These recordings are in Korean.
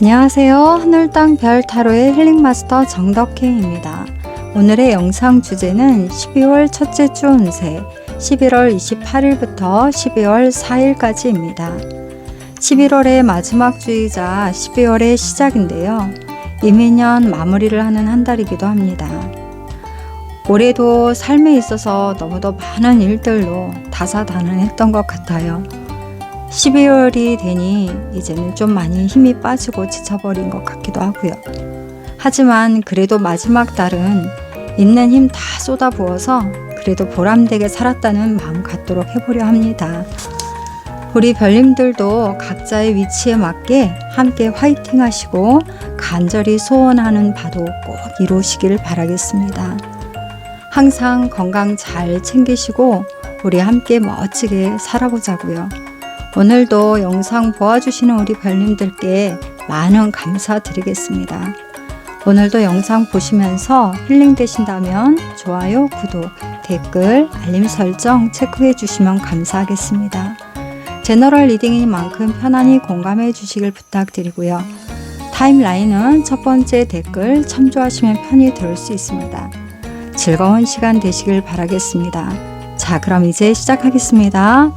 안녕하세요. 하늘, 땅, 별 타로의 힐링마스터 정덕혜입니다. 오늘의 영상 주제는 12월 첫째 주 운세 11월 28일부터 12월 4일까지입니다. 11월의 마지막 주이자 12월의 시작인데요. 이민년 마무리를 하는 한 달이기도 합니다. 올해도 삶에 있어서 너무도 많은 일들로 다사다난했던 것 같아요. 12월이 되니 이제는 좀 많이 힘이 빠지고 지쳐버린 것 같기도 하고요. 하지만 그래도 마지막 달은 있는 힘 다 쏟아부어서 그래도 보람되게 살았다는 마음 갖도록 해보려 합니다. 우리 별님들도 각자의 위치에 맞게 함께 화이팅 하시고 간절히 소원하는 바도 꼭 이루시길 바라겠습니다. 항상 건강 잘 챙기시고 우리 함께 멋지게 살아보자고요. 오늘도 영상 보아주시는 우리 별님들께 많은 감사드리겠습니다. 오늘도 영상 보시면서 힐링되신다면 좋아요, 구독, 댓글, 알림 설정 체크해 주시면 감사하겠습니다. 제너럴 리딩인 만큼 편안히 공감해 주시길 부탁드리고요. 타임라인은 첫 번째 댓글 첨부하시면 편히 들을 수 있습니다. 즐거운 시간 되시길 바라겠습니다. 자, 그럼 이제 시작하겠습니다.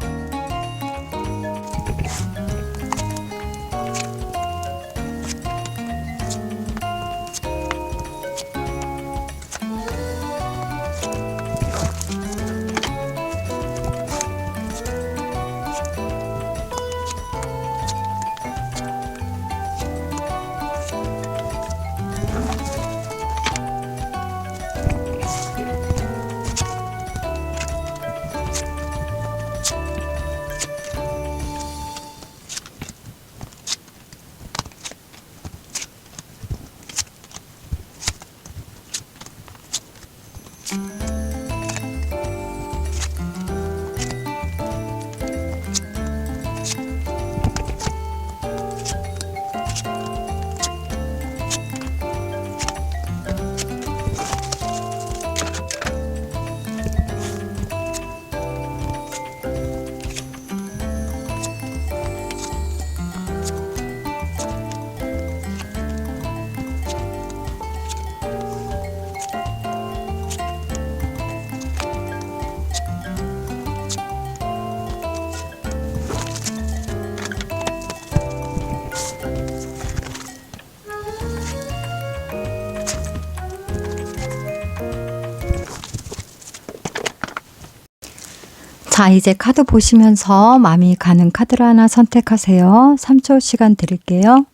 자, 이제 카드 보시면서 마음이 가는 카드를 하나 선택하세요. 3초 시간 드릴게요.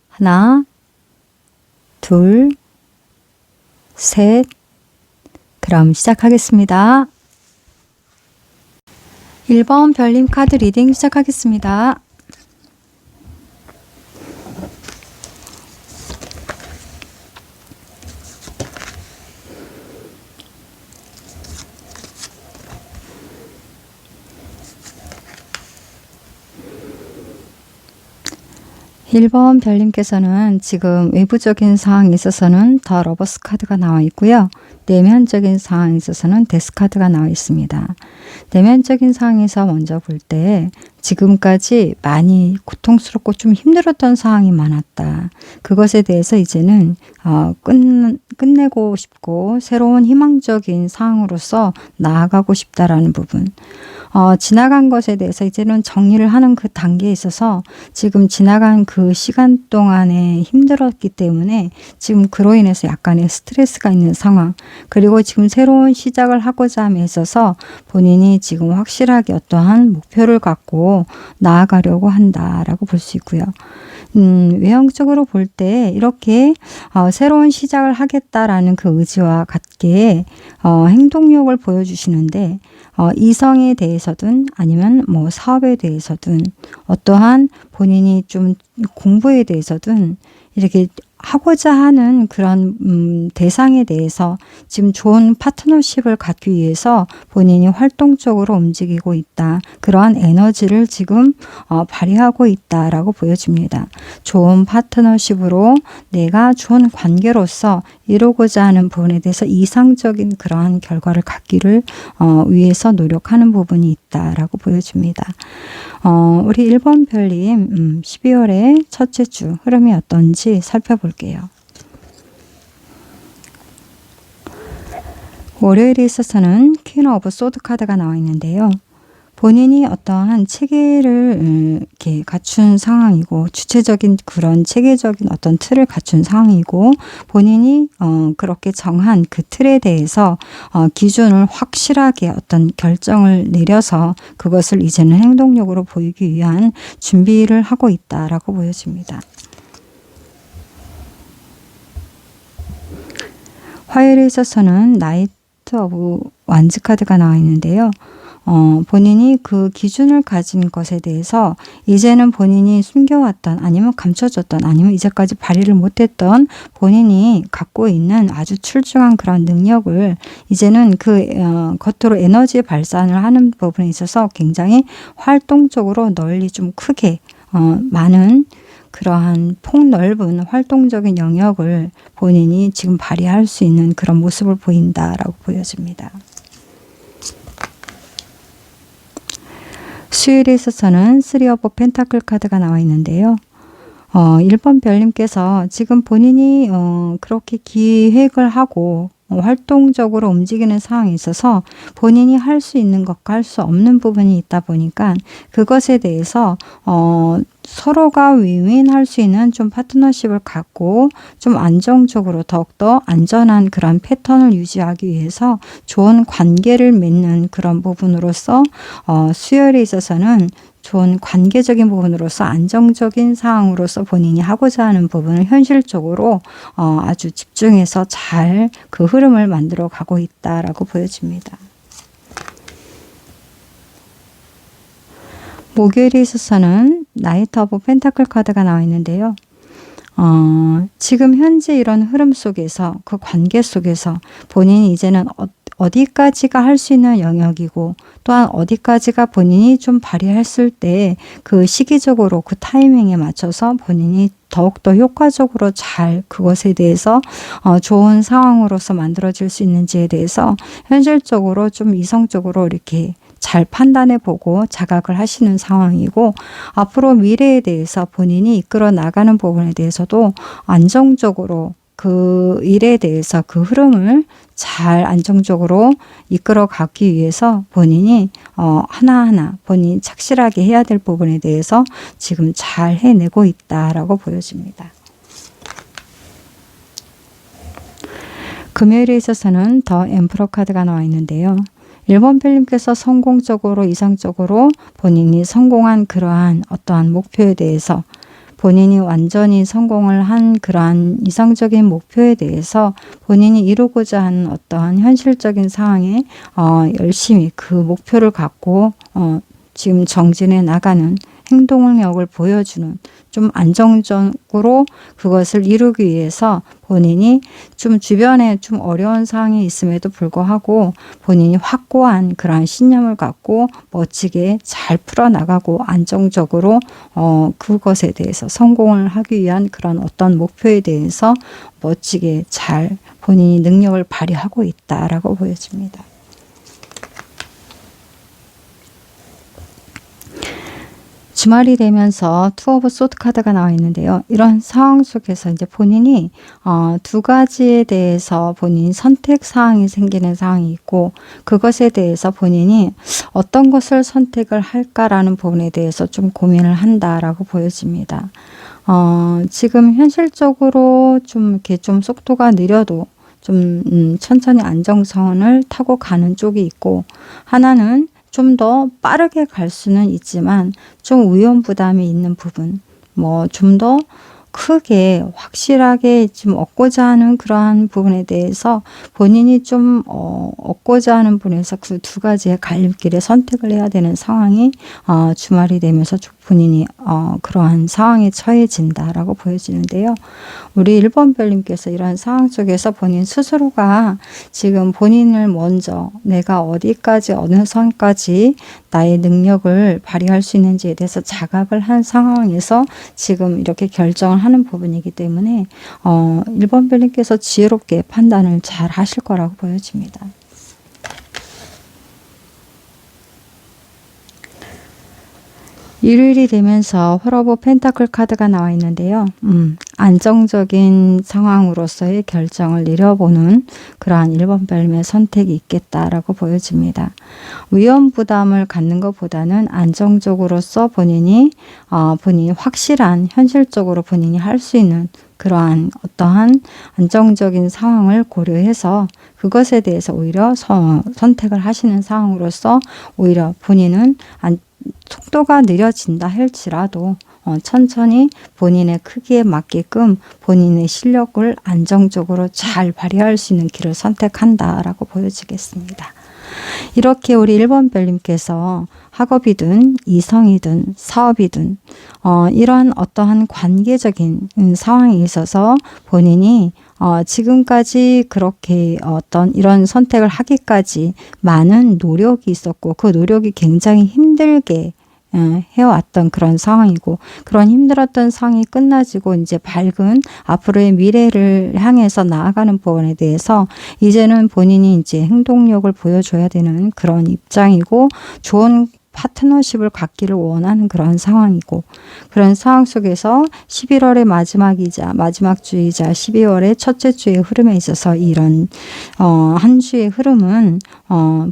하나, 둘, 셋. 그럼 시작하겠습니다. 1번 별님 카드 리딩 시작하겠습니다. 일 번 별님께서는 지금 외부적인 상황에 있어서는 더 러버스 카드가 나와 있고요. 내면적인 상황에 있어서는 데스 카드가 나와 있습니다. 내면적인 상황에서 먼저 볼 때 지금까지 많이 고통스럽고 좀 힘들었던 상황이 많았다. 그것에 대해서 이제는 끝내고 싶고 새로운 희망적인 상황으로서 나아가고 싶다라는 부분. 지나간 것에 대해서 이제는 정리를 하는 그 단계에 있어서 지금 지나간 그 시간 동안에 힘들었기 때문에 지금 그로 인해서 약간의 스트레스가 있는 상황, 그리고 지금 새로운 시작을 하고자 함에 있어서 본인이 지금 확실하게 어떠한 목표를 갖고 나아가려고 한다라고 볼 수 있고요. 외형적으로 볼 때 이렇게 새로운 시작을 하겠다라는 그 의지와 같게 행동력을 보여주시는데 이성에 대해서든 아니면 뭐 사업에 대해서든 어떠한 본인이 좀 공부에 대해서든 이렇게 하고자 하는 그런 대상에 대해서 지금 좋은 파트너십을 갖기 위해서 본인이 활동적으로 움직이고 있다. 그러한 에너지를 지금 발휘하고 있다라고 보여집니다. 좋은 파트너십으로 내가 좋은 관계로서 이루고자 하는 부분에 대해서 이상적인 그러한 결과를 갖기를 위해서 노력하는 부분이 있다라고 보여집니다. 우리 1번 별님 12월의 첫째 주 흐름이 어떤지 살펴볼게요. 월요일에 있어서는 퀸 오브 소드 카드가 나와 있는데요. 본인이 어떠한 체계를 이렇게 갖춘 상황이고 주체적인 그런 체계적인 어떤 틀을 갖춘 상황이고 본인이 그렇게 정한 그 틀에 대해서 기준을 확실하게 어떤 결정을 내려서 그것을 이제는 행동력으로 보이기 위한 준비를 하고 있다라고 보여집니다. 화요일에 있어서는 나이트 오브 완즈 카드가 나와 있는데요. 본인이 그 기준을 가진 것에 대해서 이제는 본인이 숨겨왔던 아니면 감춰졌던 아니면 이제까지 발휘를 못했던 본인이 갖고 있는 아주 출중한 그런 능력을 이제는 그 겉으로 에너지 발산을 하는 부분에 있어서 굉장히 활동적으로 널리 좀 크게 많은 그러한 폭넓은 활동적인 영역을 본인이 지금 발휘할 수 있는 그런 모습을 보인다라고 보여집니다. 수요일에 있어서는 3 오브 펜타클 카드가 나와 있는데요. 1번 별님께서 지금 본인이 그렇게 기획을 하고 활동적으로 움직이는 상황에 있어서 본인이 할 수 있는 것과 할 수 없는 부분이 있다 보니까 그것에 대해서 서로가 윈윈할 수 있는 좀 파트너십을 갖고 좀 안정적으로 더욱더 안전한 그런 패턴을 유지하기 위해서 좋은 관계를 맺는 그런 부분으로서 수요일에 있어서는 좋은 관계적인 부분으로서 안정적인 상황으로서 본인이 하고자 하는 부분을 현실적으로 아주 집중해서 잘 그 흐름을 만들어 가고 있다라고 보여집니다. 목요일에 있어서는 나이트 오브 펜타클 카드가 나와 있는데요. 지금 현재 이런 흐름 속에서 그 관계 속에서 본인이 이제는 어디까지가 할 수 있는 영역이고 또한 어디까지가 본인이 좀 발휘했을 때 그 시기적으로 그 타이밍에 맞춰서 본인이 더욱더 효과적으로 잘 그것에 대해서 좋은 상황으로서 만들어질 수 있는지에 대해서 현실적으로 좀 이성적으로 이렇게 잘 판단해 보고 자각을 하시는 상황이고 앞으로 미래에 대해서 본인이 이끌어 나가는 부분에 대해서도 안정적으로 그 일에 대해서 그 흐름을 잘 안정적으로 이끌어 가기 위해서 본인이 하나하나 본인이 착실하게 해야 될 부분에 대해서 지금 잘 해내고 있다라고 보여집니다. 금요일에 있어서는 더 엠프러 카드가 나와 있는데요. 1번 필님께서 성공적으로 이상적으로 본인이 성공한 그러한 어떠한 목표에 대해서 본인이 완전히 성공을 한 그러한 이상적인 목표에 대해서 본인이 이루고자 하는 어떠한 현실적인 상황에 열심히 그 목표를 갖고 지금 정진해 나가는 행동력을 보여주는 좀 안정적으로 그것을 이루기 위해서 본인이 좀 주변에 좀 어려운 상황이 있음에도 불구하고 본인이 확고한 그러한 신념을 갖고 멋지게 잘 풀어나가고 안정적으로 그것에 대해서 성공을 하기 위한 그런 어떤 목표에 대해서 멋지게 잘 본인이 능력을 발휘하고 있다라고 보여집니다. 주말이 되면서 투 오브 소드 카드가 나와 있는데요. 이런 상황 속에서 이제 본인이 두 가지에 대해서 본인 선택 사항이 생기는 상황이 있고 그것에 대해서 본인이 어떤 것을 선택을 할까라는 부분에 대해서 좀 고민을 한다라고 보여집니다. 지금 현실적으로 좀 이렇게 좀 속도가 느려도 좀 천천히 안정선을 타고 가는 쪽이 있고 하나는 좀 더 빠르게 갈 수는 있지만 좀 위험 부담이 있는 부분, 뭐 좀 더 크게 확실하게 좀 얻고자 하는 그러한 부분에 대해서 본인이 좀 얻고자 하는 부분에서 그 두 가지의 갈림길에 선택을 해야 되는 상황이 주말이 되면서 좀 본인이 그러한 상황에 처해진다라고 보여지는데요. 우리 1번 별님께서 이러한 상황 속에서 본인 스스로가 지금 본인을 먼저 내가 어디까지 어느 선까지 나의 능력을 발휘할 수 있는지에 대해서 자각을 한 상황에서 지금 이렇게 결정을 하는 부분이기 때문에 1번 별님께서 지혜롭게 판단을 잘 하실 거라고 보여집니다. 일요일이 되면서 홀 오브 펜타클 카드가 나와 있는데요. 안정적인 상황으로서의 결정을 내려보는 그러한 1번 별님의 선택이 있겠다라고 보여집니다. 위험 부담을 갖는 것보다는 안정적으로서 본인이 확실한 현실적으로 본인이 할 수 있는 그러한 어떠한 안정적인 상황을 고려해서 그것에 대해서 오히려 선택을 하시는 상황으로서 오히려 본인은 속도가 느려진다 할지라도 천천히 본인의 크기에 맞게끔 본인의 실력을 안정적으로 잘 발휘할 수 있는 길을 선택한다라고 보여지겠습니다. 이렇게 우리 1번 별님께서 학업이든 이성이든 사업이든 이러한 어떠한 관계적인 상황에 있어서 본인이 지금까지 그렇게 어떤 이런 선택을 하기까지 많은 노력이 있었고 그 노력이 굉장히 힘들게 해왔던 그런 상황이고 그런 힘들었던 상황이 끝나지고 이제 밝은 앞으로의 미래를 향해서 나아가는 부분에 대해서 이제는 본인이 이제 행동력을 보여줘야 되는 그런 입장이고 좋은 파트너십을 갖기를 원하는 그런 상황이고 그런 상황 속에서 11월의 마지막이자 마지막 주이자 12월의 첫째 주의 흐름에 있어서 이런 한 주의 흐름은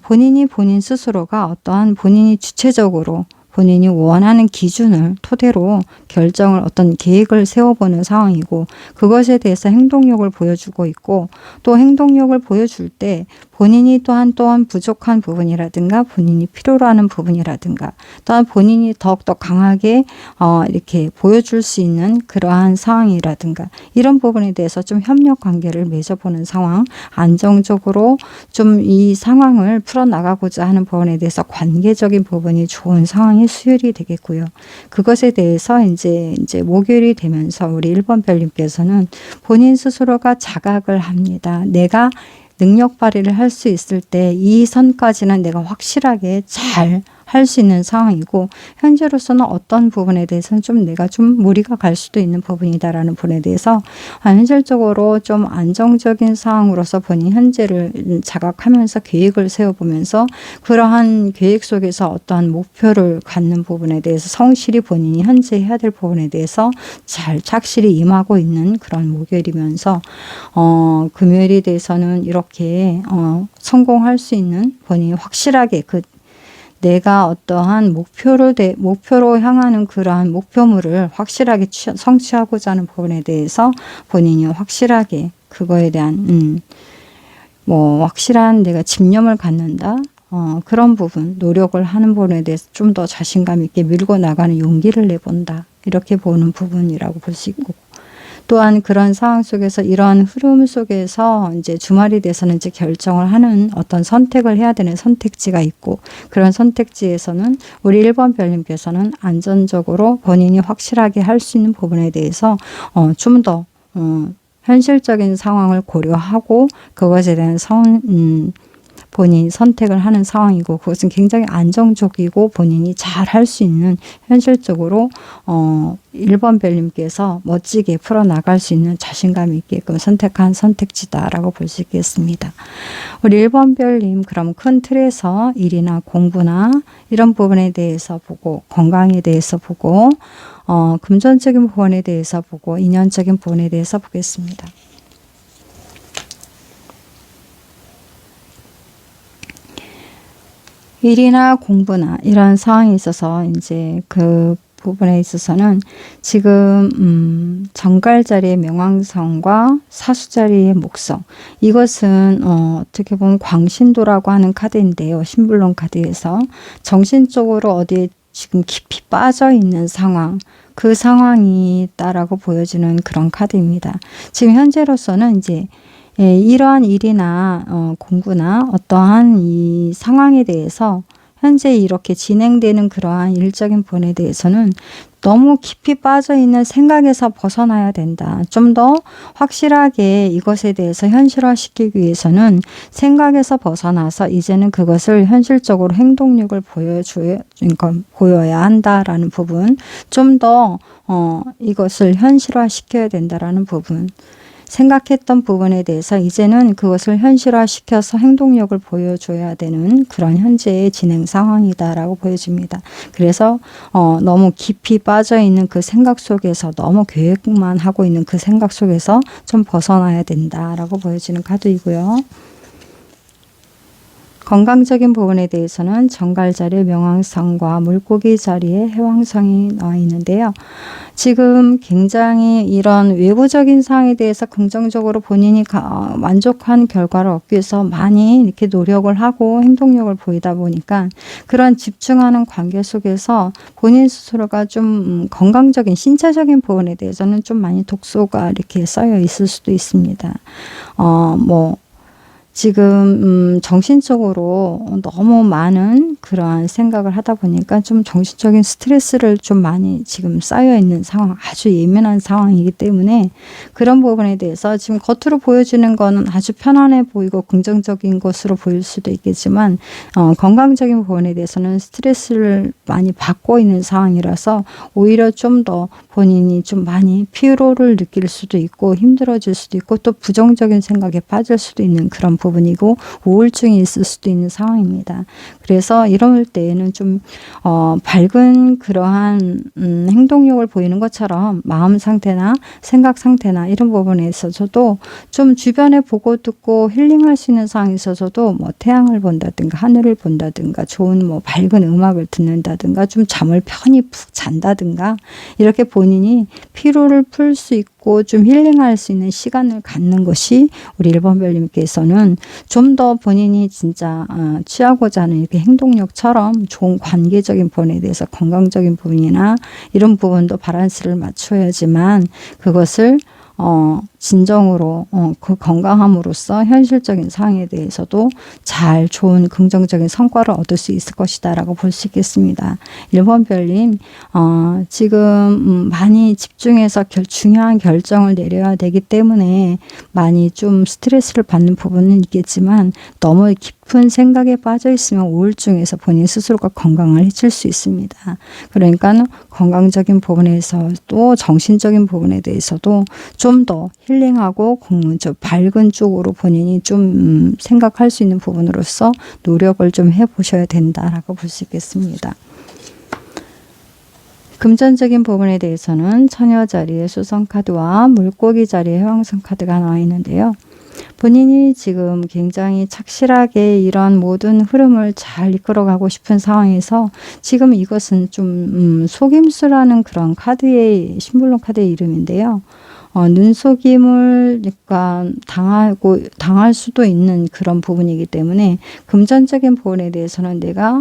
본인 스스로가 어떠한 본인이 주체적으로 본인이 원하는 기준을 토대로 결정을 어떤 계획을 세워보는 상황이고 그것에 대해서 행동력을 보여주고 있고 또 행동력을 보여줄 때 본인이 또한 부족한 부분이라든가 본인이 필요로 하는 부분이라든가 또한 본인이 더욱더 강하게 이렇게 보여줄 수 있는 그러한 상황이라든가 이런 부분에 대해서 좀 협력 관계를 맺어보는 상황 안정적으로 좀 이 상황을 풀어나가고자 하는 부분에 대해서 관계적인 부분이 좋은 상황이 수혈이 되겠고요. 그것에 대해서 이제 목요일이 되면서 우리 1번 별님께서는 본인 스스로가 자각을 합니다. 내가 능력 발휘를 할 수 있을 때 이 선까지는 내가 확실하게 잘 할 수 있는 상황이고 현재로서는 어떤 부분에 대해서는 좀 내가 좀 무리가 갈 수도 있는 부분이다라는 부분에 대해서 현실적으로 좀 안정적인 상황으로서 본인 현재를 자각하면서 계획을 세워보면서 그러한 계획 속에서 어떠한 목표를 갖는 부분에 대해서 성실히 본인이 현재 해야 될 부분에 대해서 잘 착실히 임하고 있는 그런 목요일이면서 금요일에 대해서는 이렇게 성공할 수 있는 본인이 확실하게 내가 어떠한 목표로 향하는 그러한 목표물을 확실하게 성취하고자 하는 부분에 대해서 본인이 확실하게 그거에 대한 확실한 내가 집념을 갖는다. 그런 부분, 노력을 하는 부분에 대해서 좀 더 자신감 있게 밀고 나가는 용기를 내본다. 이렇게 보는 부분이라고 볼 수 있고. 또한 그런 상황 속에서 이러한 흐름 속에서 이제 주말이 돼서는 이제 결정을 하는 어떤 선택을 해야 되는 선택지가 있고 그런 선택지에서는 우리 1번 별님께서는 안전적으로 본인이 확실하게 할 수 있는 부분에 대해서 좀 더 현실적인 상황을 고려하고 그것에 대한 본인이 선택을 하는 상황이고 그것은 굉장히 안정적이고 본인이 잘 할 수 있는 현실적으로 1번 별님께서 멋지게 풀어나갈 수 있는 자신감 있게끔 선택한 선택지다라고 볼 수 있겠습니다. 우리 1번 별님 그럼 큰 틀에서 일이나 공부나 이런 부분에 대해서 보고 건강에 대해서 보고 금전적인 부분에 대해서 보고 인연적인 부분에 대해서 보겠습니다. 일이나 공부나 이런 상황에 있어서 이제 그 부분에 있어서는 지금 정갈 자리의 명왕성과 사수 자리의 목성 이것은 어떻게 보면 광신도라고 하는 카드인데요. 신불론 카드에서 정신적으로 어디에 지금 깊이 빠져 있는 상황 그 상황이 있다라고 보여지는 그런 카드입니다. 지금 현재로서는 이제 이러한 일이나 공부나 어떠한 이 상황에 대해서 현재 이렇게 진행되는 그러한 일적인 부분에 대해서는 너무 깊이 빠져 있는 생각에서 벗어나야 된다. 좀 더 확실하게 이것에 대해서 현실화시키기 위해서는 생각에서 벗어나서 이제는 그것을 현실적으로 행동력을 보여야 한다라는 부분, 좀 더 이것을 현실화시켜야 된다라는 부분, 생각했던 부분에 대해서 이제는 그것을 현실화시켜서 행동력을 보여줘야 되는 그런 현재의 진행 상황이다라고 보여집니다. 그래서 너무 깊이 빠져 있는 그 생각 속에서, 너무 계획만 하고 있는 그 생각 속에서 좀 벗어나야 된다라고 보여지는 카드이고요. 건강적인 부분에 대해서는 정갈 자리에 명왕성과 물고기 자리에 해왕성이 나와 있는데요. 지금 굉장히 이런 외부적인 상황에 대해서 긍정적으로 본인이 만족한 결과를 얻기 위해서 많이 이렇게 노력을 하고 행동력을 보이다 보니까 그런 집중하는 관계 속에서 본인 스스로가 좀 건강적인 신체적인 부분에 대해서는 좀 많이 독소가 이렇게 쌓여 있을 수도 있습니다. 지금 정신적으로 너무 많은 그러한 생각을 하다 보니까 좀 정신적인 스트레스를 좀 많이 지금 쌓여 있는 상황, 아주 예민한 상황이기 때문에 그런 부분에 대해서 지금 겉으로 보여지는 거는 아주 편안해 보이고 긍정적인 것으로 보일 수도 있겠지만 건강적인 부분에 대해서는 스트레스를 많이 받고 있는 상황이라서 오히려 좀 더 본인이 좀 많이 피로를 느낄 수도 있고 힘들어질 수도 있고 또 부정적인 생각에 빠질 수도 있는 그런 부분이고 우울증이 있을 수도 있는 상황입니다. 그래서 이럴 때에는 좀 밝은 그러한 행동력을 보이는 것처럼 마음 상태나 생각 상태나 이런 부분에 있어서도 좀 주변에 보고 듣고 힐링할 수 있는 상황에 있어서도 뭐 태양을 본다든가 하늘을 본다든가 좋은 뭐 밝은 음악을 듣는다든가 좀 잠을 편히 푹 잔다든가 이렇게 본인이 피로를 풀 수 있고 좀 힐링할 수 있는 시간을 갖는 것이 우리 1번 별님께서는 좀 더 본인이 진짜 취하고자 하는 이렇게 행동력처럼 좋은 관계적인 부분에 대해서 건강적인 부분이나 이런 부분도 밸런스를 맞춰야지만 그것을 진정으로 그 건강함으로써 현실적인 상황에 대해서도 잘 좋은 긍정적인 성과를 얻을 수 있을 것이다 라고 볼 수 있겠습니다. 1번 별님 지금 많이 집중해서 중요한 결정을 내려야 되기 때문에 많이 좀 스트레스를 받는 부분은 있겠지만 너무 깊은 생각에 빠져 있으면 우울증에서 본인 스스로가 건강을 해칠 수 있습니다. 그러니까 건강적인 부분에서도 정신적인 부분에 대해서도 좀 더 힐링하고 밝은 쪽으로 본인이 좀 생각할 수 있는 부분으로서 노력을 좀 해보셔야 된다라고 볼 수 있겠습니다. 금전적인 부분에 대해서는 처녀 자리에 수성 카드와 물고기 자리에 해왕성 카드가 나와 있는데요. 본인이 지금 굉장히 착실하게 이런 모든 흐름을 잘 이끌어가고 싶은 상황에서 지금 이것은 좀 속임수라는 그런 카드의 심볼론 카드의 이름인데요. 눈속임을 그러니까 당할 수도 있는 그런 부분이기 때문에 금전적인 부분에 대해서는 내가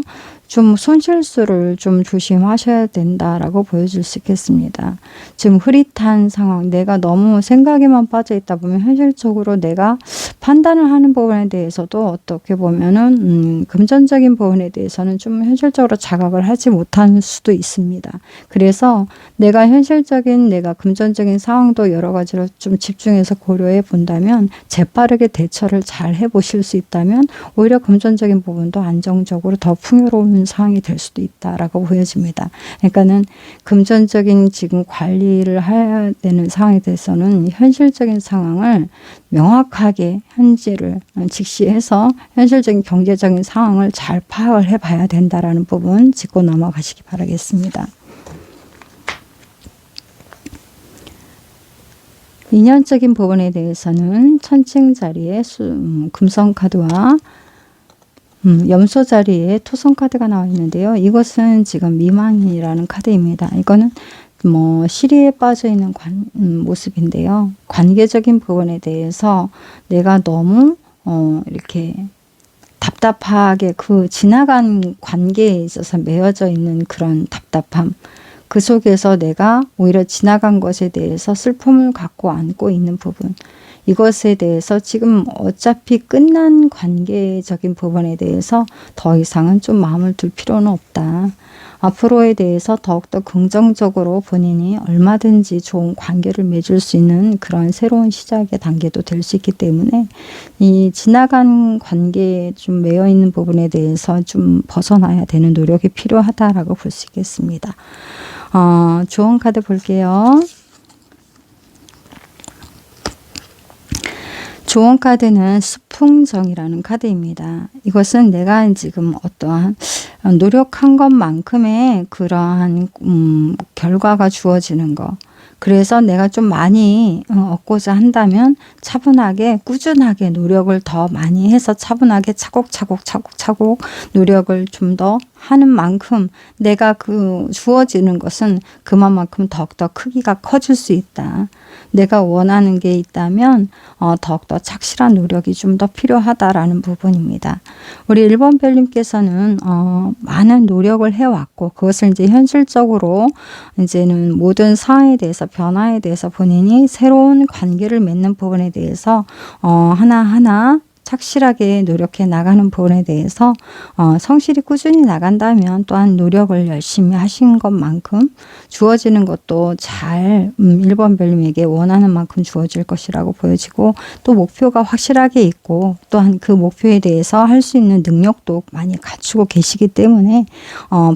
좀 손실수를 좀 조심하셔야 된다라고 보여줄 수 있겠습니다. 지금 흐릿한 상황, 내가 너무 생각에만 빠져 있다 보면 현실적으로 내가 판단을 하는 부분에 대해서도 어떻게 보면은 금전적인 부분에 대해서는 좀 현실적으로 자각을 하지 못할 수도 있습니다. 그래서 내가 금전적인 상황도 여러 가지로 좀 집중해서 고려해 본다면 재빠르게 대처를 잘 해보실 수 있다면 오히려 금전적인 부분도 안정적으로 더 풍요로운 상황이 될 수도 있다라고 보여집니다. 그러니까는 금전적인 지금 관리를 해야 되는 상황에 대해서는 현실적인 상황을 명확하게 현재를 직시해서 현실적인 경제적인 상황을 잘 파악을 해봐야 된다라는 부분 짚고 넘어가시기 바라겠습니다. 인연적인 부분에 대해서는 천칭 자리에 금성 카드와 염소 자리에 토성 카드가 나와 있는데요. 이것은 지금 미망이라는 카드입니다. 이거는 시리에 빠져 있는 모습인데요. 관계적인 부분에 대해서 내가 너무 이렇게 답답하게 그 지나간 관계에 있어서 매여져 있는 그런 답답함, 그 속에서 내가 오히려 지나간 것에 대해서 슬픔을 갖고 안고 있는 부분, 이것에 대해서 지금 어차피 끝난 관계적인 부분에 대해서 더 이상은 좀 마음을 둘 필요는 없다. 앞으로에 대해서 더욱더 긍정적으로 본인이 얼마든지 좋은 관계를 맺을 수 있는 그런 새로운 시작의 단계도 될 수 있기 때문에 이 지나간 관계에 좀 매여 있는 부분에 대해서 좀 벗어나야 되는 노력이 필요하다라고 볼 수 있겠습니다. 조언 카드 볼게요. 조언 카드는 수풍정이라는 카드입니다. 이것은 내가 지금 어떠한 노력한 것만큼의 그러한 결과가 주어지는 것. 그래서 내가 좀 많이 얻고자 한다면 차분하게 꾸준하게 노력을 더 많이 해서 차분하게 차곡차곡 노력을 좀 더 하는 만큼 내가 주어지는 것은 그만큼 더욱더 크기가 커질 수 있다. 내가 원하는 게 있다면 더욱더 착실한 노력이 좀 더 필요하다라는 부분입니다. 우리 1번 별님께서는 많은 노력을 해왔고 그것을 이제 현실적으로 이제는 모든 상황에 대해서 변화에 대해서 본인이 새로운 관계를 맺는 부분에 대해서 하나하나 착실하게 노력해 나가는 부분에 대해서 성실히 꾸준히 나간다면 또한 노력을 열심히 하신 것만큼 주어지는 것도 잘 1번 별님에게 원하는 만큼 주어질 것이라고 보여지고 또 목표가 확실하게 있고 또한 그 목표에 대해서 할 수 있는 능력도 많이 갖추고 계시기 때문에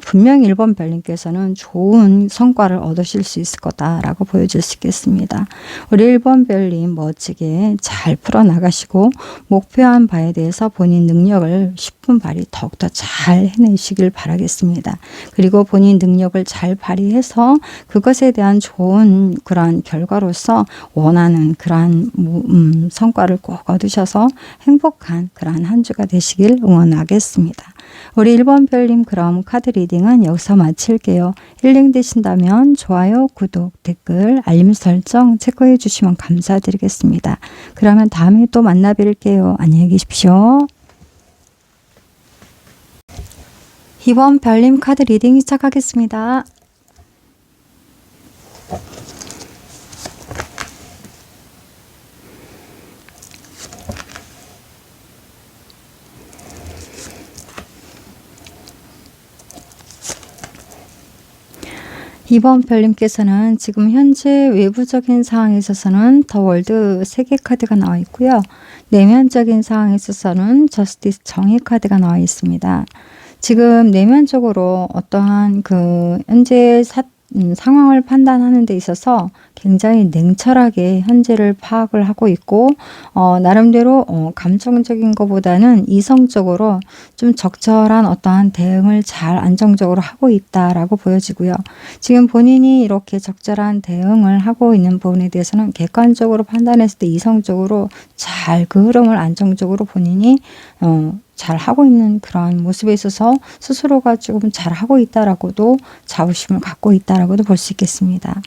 분명히 1번 별님께서는 좋은 성과를 얻으실 수 있을 거다라고 보여질 수 있겠습니다. 우리 1번 별님 멋지게 잘 풀어나가시고 목표한 바에 대해서 본인 능력을 10분 발휘 더욱더 잘 해내시길 바라겠습니다. 그리고 본인 능력을 잘 발휘해서 그것에 대한 좋은 그러한 결과로서 원하는 그러한 성과를 꼭 얻으셔서 행복한 그러한 한 주가 되시길 응원하겠습니다. 우리 1번 별님 그럼 카드 리딩은 여기서 마칠게요. 힐링 되신다면 좋아요, 구독, 댓글, 알림 설정 체크해 주시면 감사드리겠습니다. 그러면 다음에 또 만나 뵐게요. 안녕히 계십시오. 2번 별님 카드 리딩 시작하겠습니다. 2번 별님께서는 지금 현재 외부적인 상황에 있어서는 더 월드 3개 카드가 나와 있고요. 내면적인 상황에 있어서는 저스티스 정의 카드가 나와 있습니다. 지금 내면적으로 어떠한 현재 상황을 판단하는 데 있어서 굉장히 냉철하게 현재를 파악을 하고 있고 나름대로 감정적인 것보다는 이성적으로 좀 적절한 어떠한 대응을 잘 안정적으로 하고 있다라고 보여지고요. 지금 본인이 이렇게 적절한 대응을 하고 있는 부분에 대해서는 객관적으로 판단했을 때 이성적으로 잘 그 흐름을 안정적으로 본인이 잘 하고 있는 그러한 모습에 있어서 스스로가 조금 잘 하고 있다라고도 자부심을 갖고 있다라고도 볼 수 있겠습니다.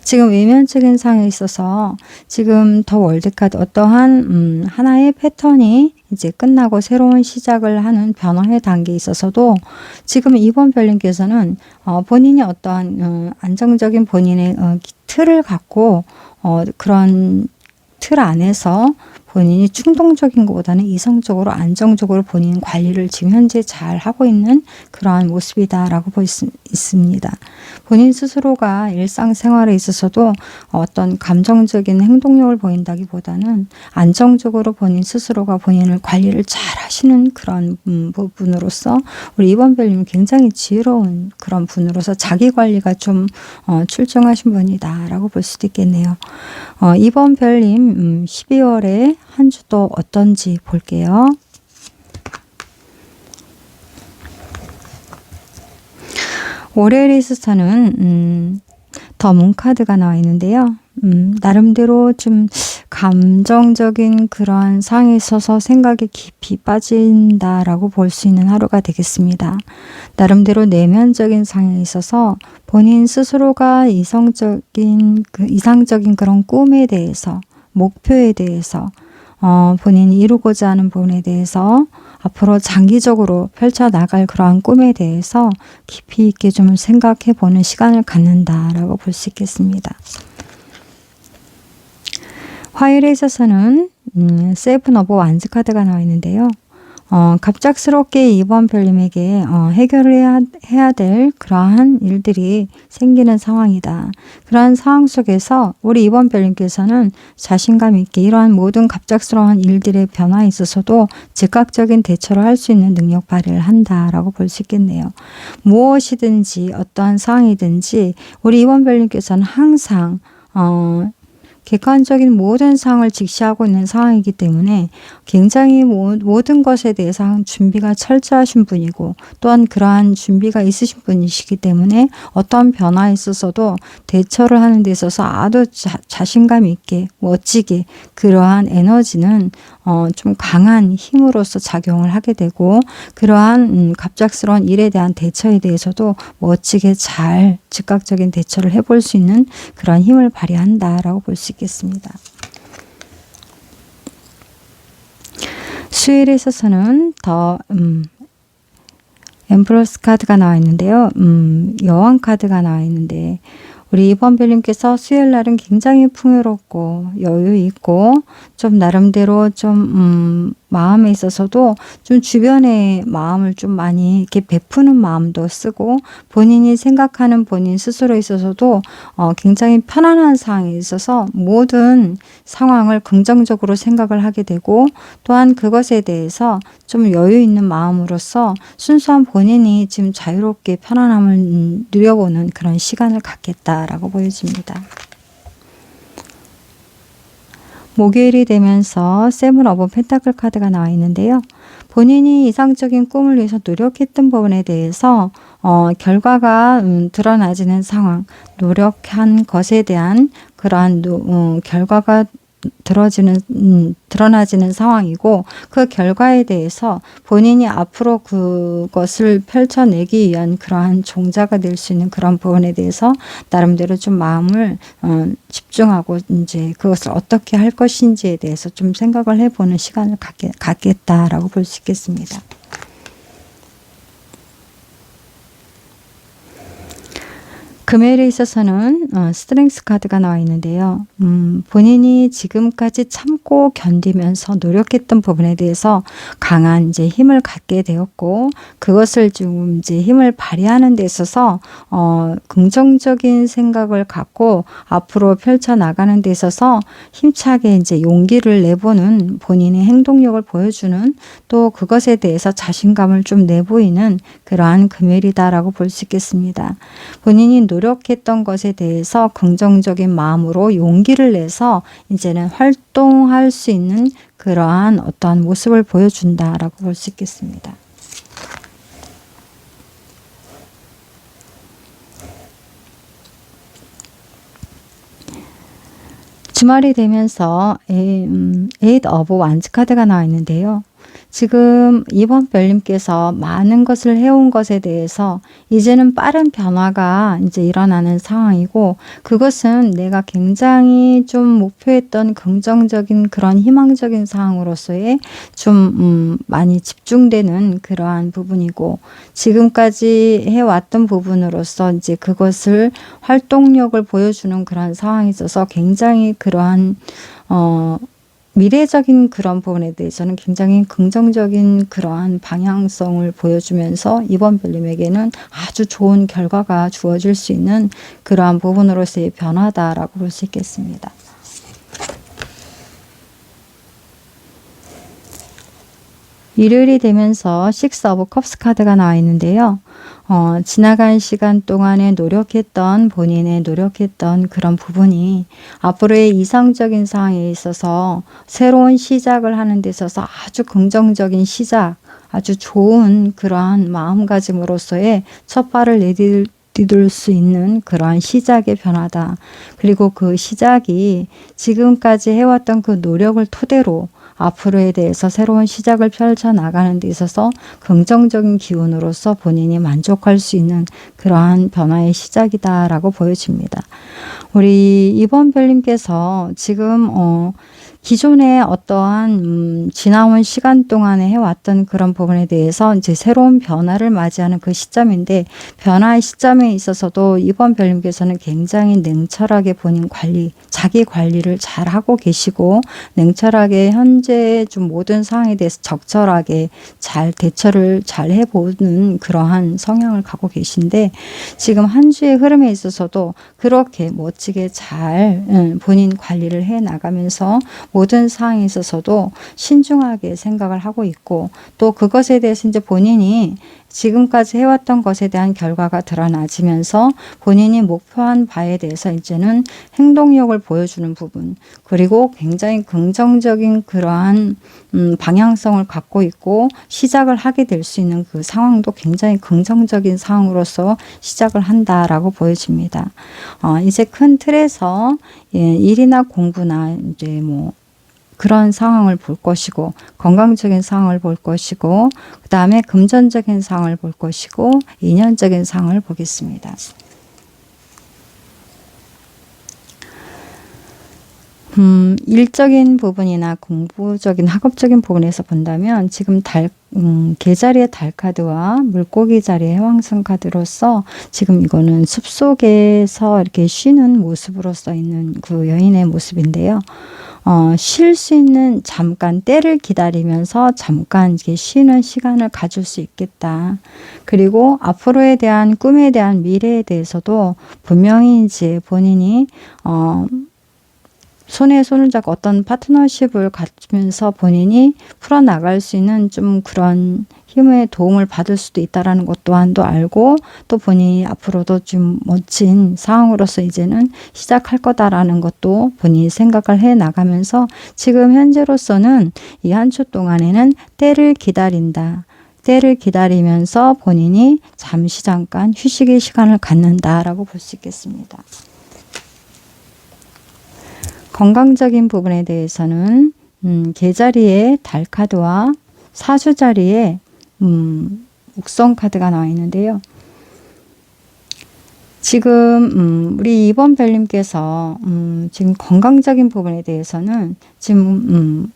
지금 외면적인 상황에 있어서 지금 더 월드카드 어떠한 하나의 패턴이 이제 끝나고 새로운 시작을 하는 변화의 단계에 있어서도 지금 2번 별님께서는 본인이 어떠한 안정적인 본인의 틀을 갖고 그런 틀 안에서 본인이 충동적인 것보다는 이성적으로 안정적으로 본인 관리를 지금 현재 잘 하고 있는 그러한 모습이다라고 볼 수 있습니다. 본인 스스로가 일상생활에 있어서도 어떤 감정적인 행동력을 보인다기보다는 안정적으로 본인 스스로가 본인을 관리를 잘 하시는 그런 부분으로서 우리 2번 별님은 굉장히 지혜로운 그런 분으로서 자기 관리가 좀 출중하신 분이다라고 볼 수도 있겠네요. 2번 별님 12월에 한 주도 어떤지 볼게요. 월요일에 있어서는 더 문 카드가 나와 있는데요. 나름대로 좀 감정적인 그러한 상황에 있어서 생각에 깊이 빠진다라고 볼 수 있는 하루가 되겠습니다. 나름대로 내면적인 상황에 있어서 본인 스스로가 이상적인 그런 꿈에 대해서 목표에 대해서 본인이 이루고자 하는 부분에 대해서 앞으로 장기적으로 펼쳐나갈 그러한 꿈에 대해서 깊이 있게 좀 생각해 보는 시간을 갖는다라고 볼 수 있겠습니다. 화요일에 있어서는 세븐 오브 완즈 카드가 나와 있는데요. 갑작스럽게 이번 별님에게 해결을 해야 될 그러한 일들이 생기는 상황이다. 그러한 상황 속에서 우리 이번 별님께서는 자신감 있게 이러한 모든 갑작스러운 일들의 변화에 있어서도 즉각적인 대처를 할 수 있는 능력 발휘를 한다라고 볼 수 있겠네요. 무엇이든지 어떠한 상황이든지 우리 이번 별님께서는 항상 객관적인 모든 상황을 직시하고 있는 상황이기 때문에 굉장히 모든 것에 대해서 준비가 철저하신 분이고 또한 그러한 준비가 있으신 분이시기 때문에 어떤 변화에 있어서도 대처를 하는 데 있어서 아주 자신감 있게 멋지게 그러한 에너지는 좀 강한 힘으로서 작용을 하게 되고 그러한 갑작스러운 일에 대한 대처에 대해서도 멋지게 잘 즉각적인 대처를 해볼 수 있는 그런 힘을 발휘한다라고 볼 수 있겠습니다. 수요일에 있어서는 더 엠프러스 카드가 나와 있는데요. 여왕 카드가 나와 있는데 우리 이번 별님께서 수요일 날은 굉장히 풍요롭고 여유 있고 좀 나름대로 좀 마음에 있어서도 좀 주변의 마음을 좀 많이 이렇게 베푸는 마음도 쓰고 본인이 생각하는 본인 스스로에 있어서도 굉장히 편안한 상황에 있어서 모든 상황을 긍정적으로 생각을 하게 되고 또한 그것에 대해서 좀 여유 있는 마음으로서 순수한 본인이 지금 자유롭게 편안함을 누려보는 그런 시간을 갖겠다라고 보여집니다. 목요일이 되면서 세븐 오브 펜타클 카드가 나와 있는데요. 본인이 이상적인 꿈을 위해서 노력했던 부분에 대해서 결과가 드러나지는 상황, 노력한 것에 대한 그러한 결과가 드러나지는 상황이고 그 결과에 대해서 본인이 앞으로 그것을 펼쳐내기 위한 그러한 종자가 될 수 있는 그런 부분에 대해서 나름대로 좀 마음을 집중하고 이제 그것을 어떻게 할 것인지에 대해서 좀 생각을 해보는 시간을 갖겠다라고 볼 수 있겠습니다. 금요일에 있어서는 스트렝스 카드가 나와 있는데요. 본인이 지금까지 참고 견디면서 노력했던 부분에 대해서 강한 이제 힘을 갖게 되었고 그것을 좀 이제 힘을 발휘하는 데 있어서 긍정적인 생각을 갖고 앞으로 펼쳐 나가는 데 있어서 힘차게 이제 용기를 내보는 본인의 행동력을 보여주는 또 그것에 대해서 자신감을 좀 내보이는 그러한 금요일이다라고 볼 수 있겠습니다. 본인이 노력했던 것에 대해서 긍정적인 마음으로 용기를 내서 이제는 활동할 수 있는 그러한 어떠한 모습을 보여준다라고 볼 수 있겠습니다. 주말이 되면서 에잇 오브 완즈 카드가 나와 있는데요. 지금 이번 별님께서 많은 것을 해온 것에 대해서 이제는 빠른 변화가 이제 일어나는 상황이고 그것은 내가 굉장히 좀 목표했던 긍정적인 그런 희망적인 상황으로서의 좀 많이 집중되는 그러한 부분이고 지금까지 해왔던 부분으로서 이제 그것을 활동력을 보여주는 그런 상황이 있어서 굉장히 그러한 미래적인 그런 부분에 대해서는 굉장히 긍정적인 그러한 방향성을 보여주면서 이번 별님에게는 아주 좋은 결과가 주어질 수 있는 그러한 부분으로서의 변화다라고 볼 수 있겠습니다. 일요일이 되면서 식스 오브 컵스 카드가 나와 있는데요. 지나간 시간 동안에 본인의 노력했던 그런 부분이 앞으로의 이상적인 상황에 있어서 새로운 시작을 하는 데 있어서 아주 긍정적인 시작, 아주 좋은 그러한 마음가짐으로서의 첫 발을 내디딜 수 있는 그러한 시작의 변화다. 그리고 그 시작이 지금까지 해왔던 그 노력을 토대로 앞으로에 대해서 새로운 시작을 펼쳐 나가는 데 있어서 긍정적인 기운으로서 본인이 만족할 수 있는 그러한 변화의 시작이다라고 보여집니다. 우리 이번 별님께서 지금 기존에 어떠한 지나온 시간 동안에 해왔던 그런 부분에 대해서 이제 새로운 변화를 맞이하는 그 시점인데, 변화의 시점에 있어서도 이번 별님께서는 굉장히 냉철하게 본인 관리, 자기 관리를 잘 하고 계시고, 냉철하게 현재 좀 모든 상황에 대해서 적절하게 잘 대처를 잘 해보는 그러한 성향을 갖고 계신데, 지금 한 주의 흐름에 있어서도 그렇게 멋지게 잘 본인 관리를 해 나가면서 모든 상황에 있어서도 신중하게 생각을 하고 있고, 또 그것에 대해서 이제 본인이 지금까지 해왔던 것에 대한 결과가 드러나지면서 본인이 목표한 바에 대해서 이제는 행동력을 보여주는 부분, 그리고 굉장히 긍정적인 그러한 방향성을 갖고 있고 시작을 하게 될 수 있는 그 상황도 굉장히 긍정적인 상황으로서 시작을 한다라고 보여집니다. 이제 큰 틀에서 일이나 공부나 이제 뭐 그런 상황을 볼 것이고, 건강적인 상황을 볼 것이고, 그 다음에 금전적인 상황을 볼 것이고, 인연적인 상황을 보겠습니다. 일적인 부분이나 공부적인 학업적인 부분에서 본다면 지금 개자리의 달 카드와 물고기 자리의 해왕성 카드로서 지금 이거는 숲속에서 이렇게 쉬는 모습으로 써 있는 그 여인의 모습인데요. 쉴 수 있는 잠깐 때를 기다리면서 잠깐 이렇게 쉬는 시간을 가질 수 있겠다. 그리고 앞으로에 대한 꿈에 대한 미래에 대해서도 분명히 이제 본인이 손에 손을 잡고 어떤 파트너십을 갖으면서 본인이 풀어나갈 수 있는 좀 그런 힘의 도움을 받을 수도 있다라는 것 또한도 알고, 또 본인이 앞으로도 좀 멋진 상황으로서 이제는 시작할 거다라는 것도 본인이 생각을 해 나가면서 지금 현재로서는 이 한 주 동안에는 때를 기다린다. 때를 기다리면서 본인이 잠시 잠깐 휴식의 시간을 갖는다라고 볼 수 있겠습니다. 건강적인 부분에 대해서는 개자리의 달 카드와 사주 자리에 옥성 카드가 나와 있는데요. 지금 우리 이번 별님께서 지금 건강적인 부분에 대해서는 지금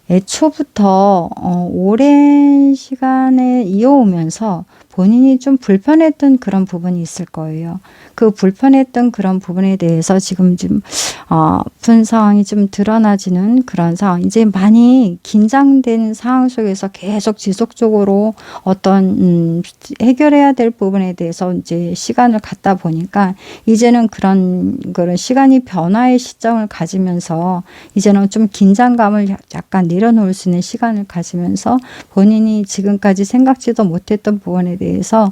애초부터 오랜 시간에 이어오면서 본인이 좀 불편했던 그런 부분이 있을 거예요. 그 불편했던 그런 부분에 대해서 지금 좀 아픈 상황이 좀 드러나지는 그런 상황, 이제 많이 긴장된 상황 속에서 계속 지속적으로 어떤 해결해야 될 부분에 대해서 이제 시간을 갖다 보니까 이제는 그런 시간이 변화의 시점을 가지면서 이제는 좀 긴장감을 약간 내려놓을 수 있는 시간을 가지면서 본인이 지금까지 생각지도 못했던 부분에 대해서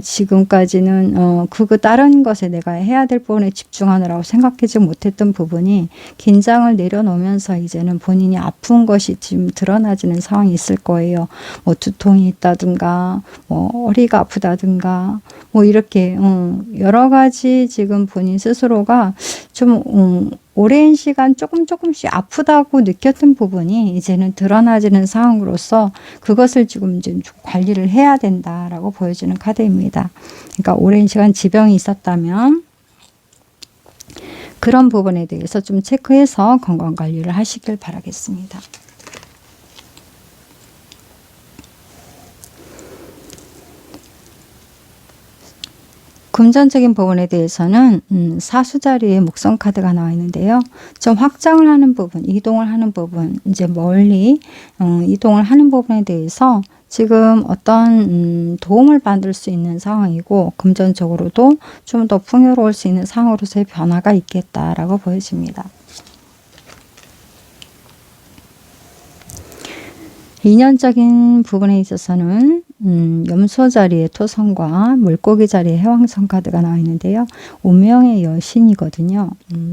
지금까지는 그 다른 것에 내가 해야 될 부분에 집중하느라고 생각하지 못했던 부분이 긴장을 내려놓으면서 이제는 본인이 아픈 것이 지금 드러나지는 상황이 있을 거예요. 뭐 두통이 있다든가 뭐 허리가 아프다든가 뭐 이렇게 여러 가지 지금 본인 스스로가 좀 오랜 시간 조금씩 아프다고 느꼈던 부분이 이제는 드러나지는 상황으로서 그것을 지금 좀 관리를 해야 된다라고 보여주는 카드입니다. 그러니까 오랜 시간 지병이 있었다면 그런 부분에 대해서 좀 체크해서 건강관리를 하시길 바라겠습니다. 금전적인 부분에 대해서는 사수 자리에 목성 카드가 나와 있는데요. 좀 확장을 하는 부분, 이동을 하는 부분, 이제 멀리 이동을 하는 부분에 대해서 지금 어떤 도움을 받을 수 있는 상황이고, 금전적으로도 좀 더 풍요로울 수 있는 상황으로서의 변화가 있겠다라고 보여집니다. 인연적인 부분에 있어서는 염소 자리에 토성과 물고기 자리에 해왕성 카드가 나와 있는데요. 운명의 여신이거든요.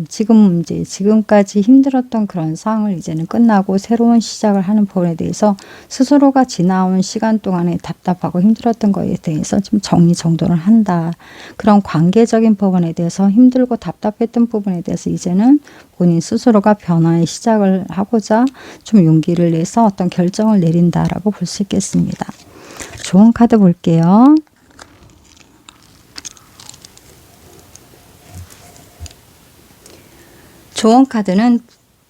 지금까지 힘들었던 그런 상황을 이제는 끝나고 새로운 시작을 하는 부분에 대해서 스스로가 지나온 시간 동안에 답답하고 힘들었던 것에 대해서 좀 정리정돈을 한다. 그런 관계적인 부분에 대해서 힘들고 답답했던 부분에 대해서 이제는 본인 스스로가 변화의 시작을 하고자 좀 용기를 내서 어떤 결정을 내린다라고 볼 수 있겠습니다. 좋은 카드 볼게요. 좋은 카드는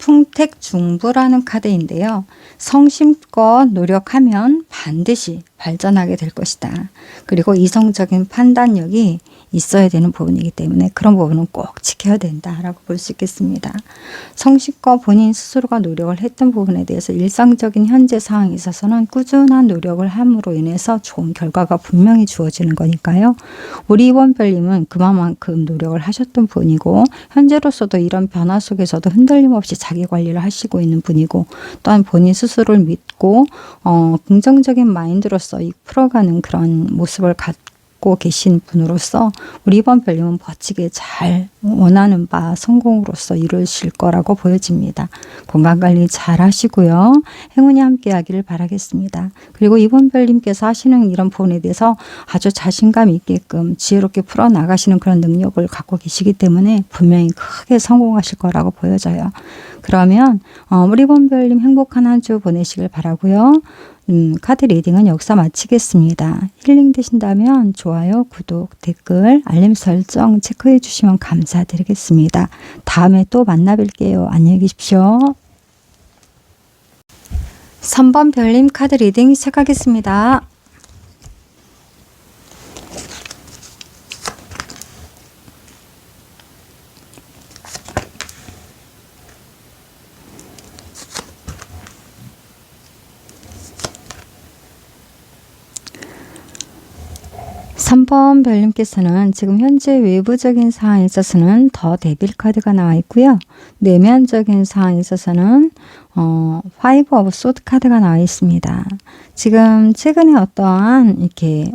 풍택중부라는 카드인데요. 성심껏 노력하면 반드시 발전하게 될 것이다. 그리고 이성적인 판단력이 있어야 되는 부분이기 때문에 그런 부분은 꼭 지켜야 된다라고 볼 수 있겠습니다. 성실껏 본인 스스로가 노력을 했던 부분에 대해서 일상적인 현재 상황에 있어서는 꾸준한 노력을 함으로 인해서 좋은 결과가 분명히 주어지는 거니까요. 우리 이번별님은 그만큼 노력을 하셨던 분이고 현재로서도 이런 변화 속에서도 흔들림 없이 자기 관리를 하시고 있는 분이고 또한 본인 스스로를 믿고 긍정적인 마인드로서 풀어가는 그런 모습을 갖고 계신 분으로서 우리 이번 별님은 멋지게 잘 원하는 바 성공으로서 이루실 거라고 보여집니다. 건강관리 잘 하시고요. 행운이 함께 하기를 바라겠습니다. 그리고 이번 별님께서 하시는 이런 부분에 대해서 아주 자신감 있게끔 지혜롭게 풀어나가시는 그런 능력을 갖고 계시기 때문에 분명히 크게 성공하실 거라고 보여져요. 그러면 우리 이번 별님 행복한 한 주 보내시길 바라고요. 카드 리딩은 여기서 마치겠습니다. 힐링 되신다면 좋아요, 구독, 댓글, 알림 설정 체크해 주시면 감사드리겠습니다. 다음에 또 만나 뵐게요. 안녕히 계십시오. 3번 별님 카드 리딩 시작하겠습니다. 삼 번 별님께서는 지금 현재 외부적인 상황에 있어서는 더 데빌 카드가 나와 있고요. 내면적인 상황에 있어서는 파이브 오브 소드 카드가 나와 있습니다. 지금 최근에 어떠한 이렇게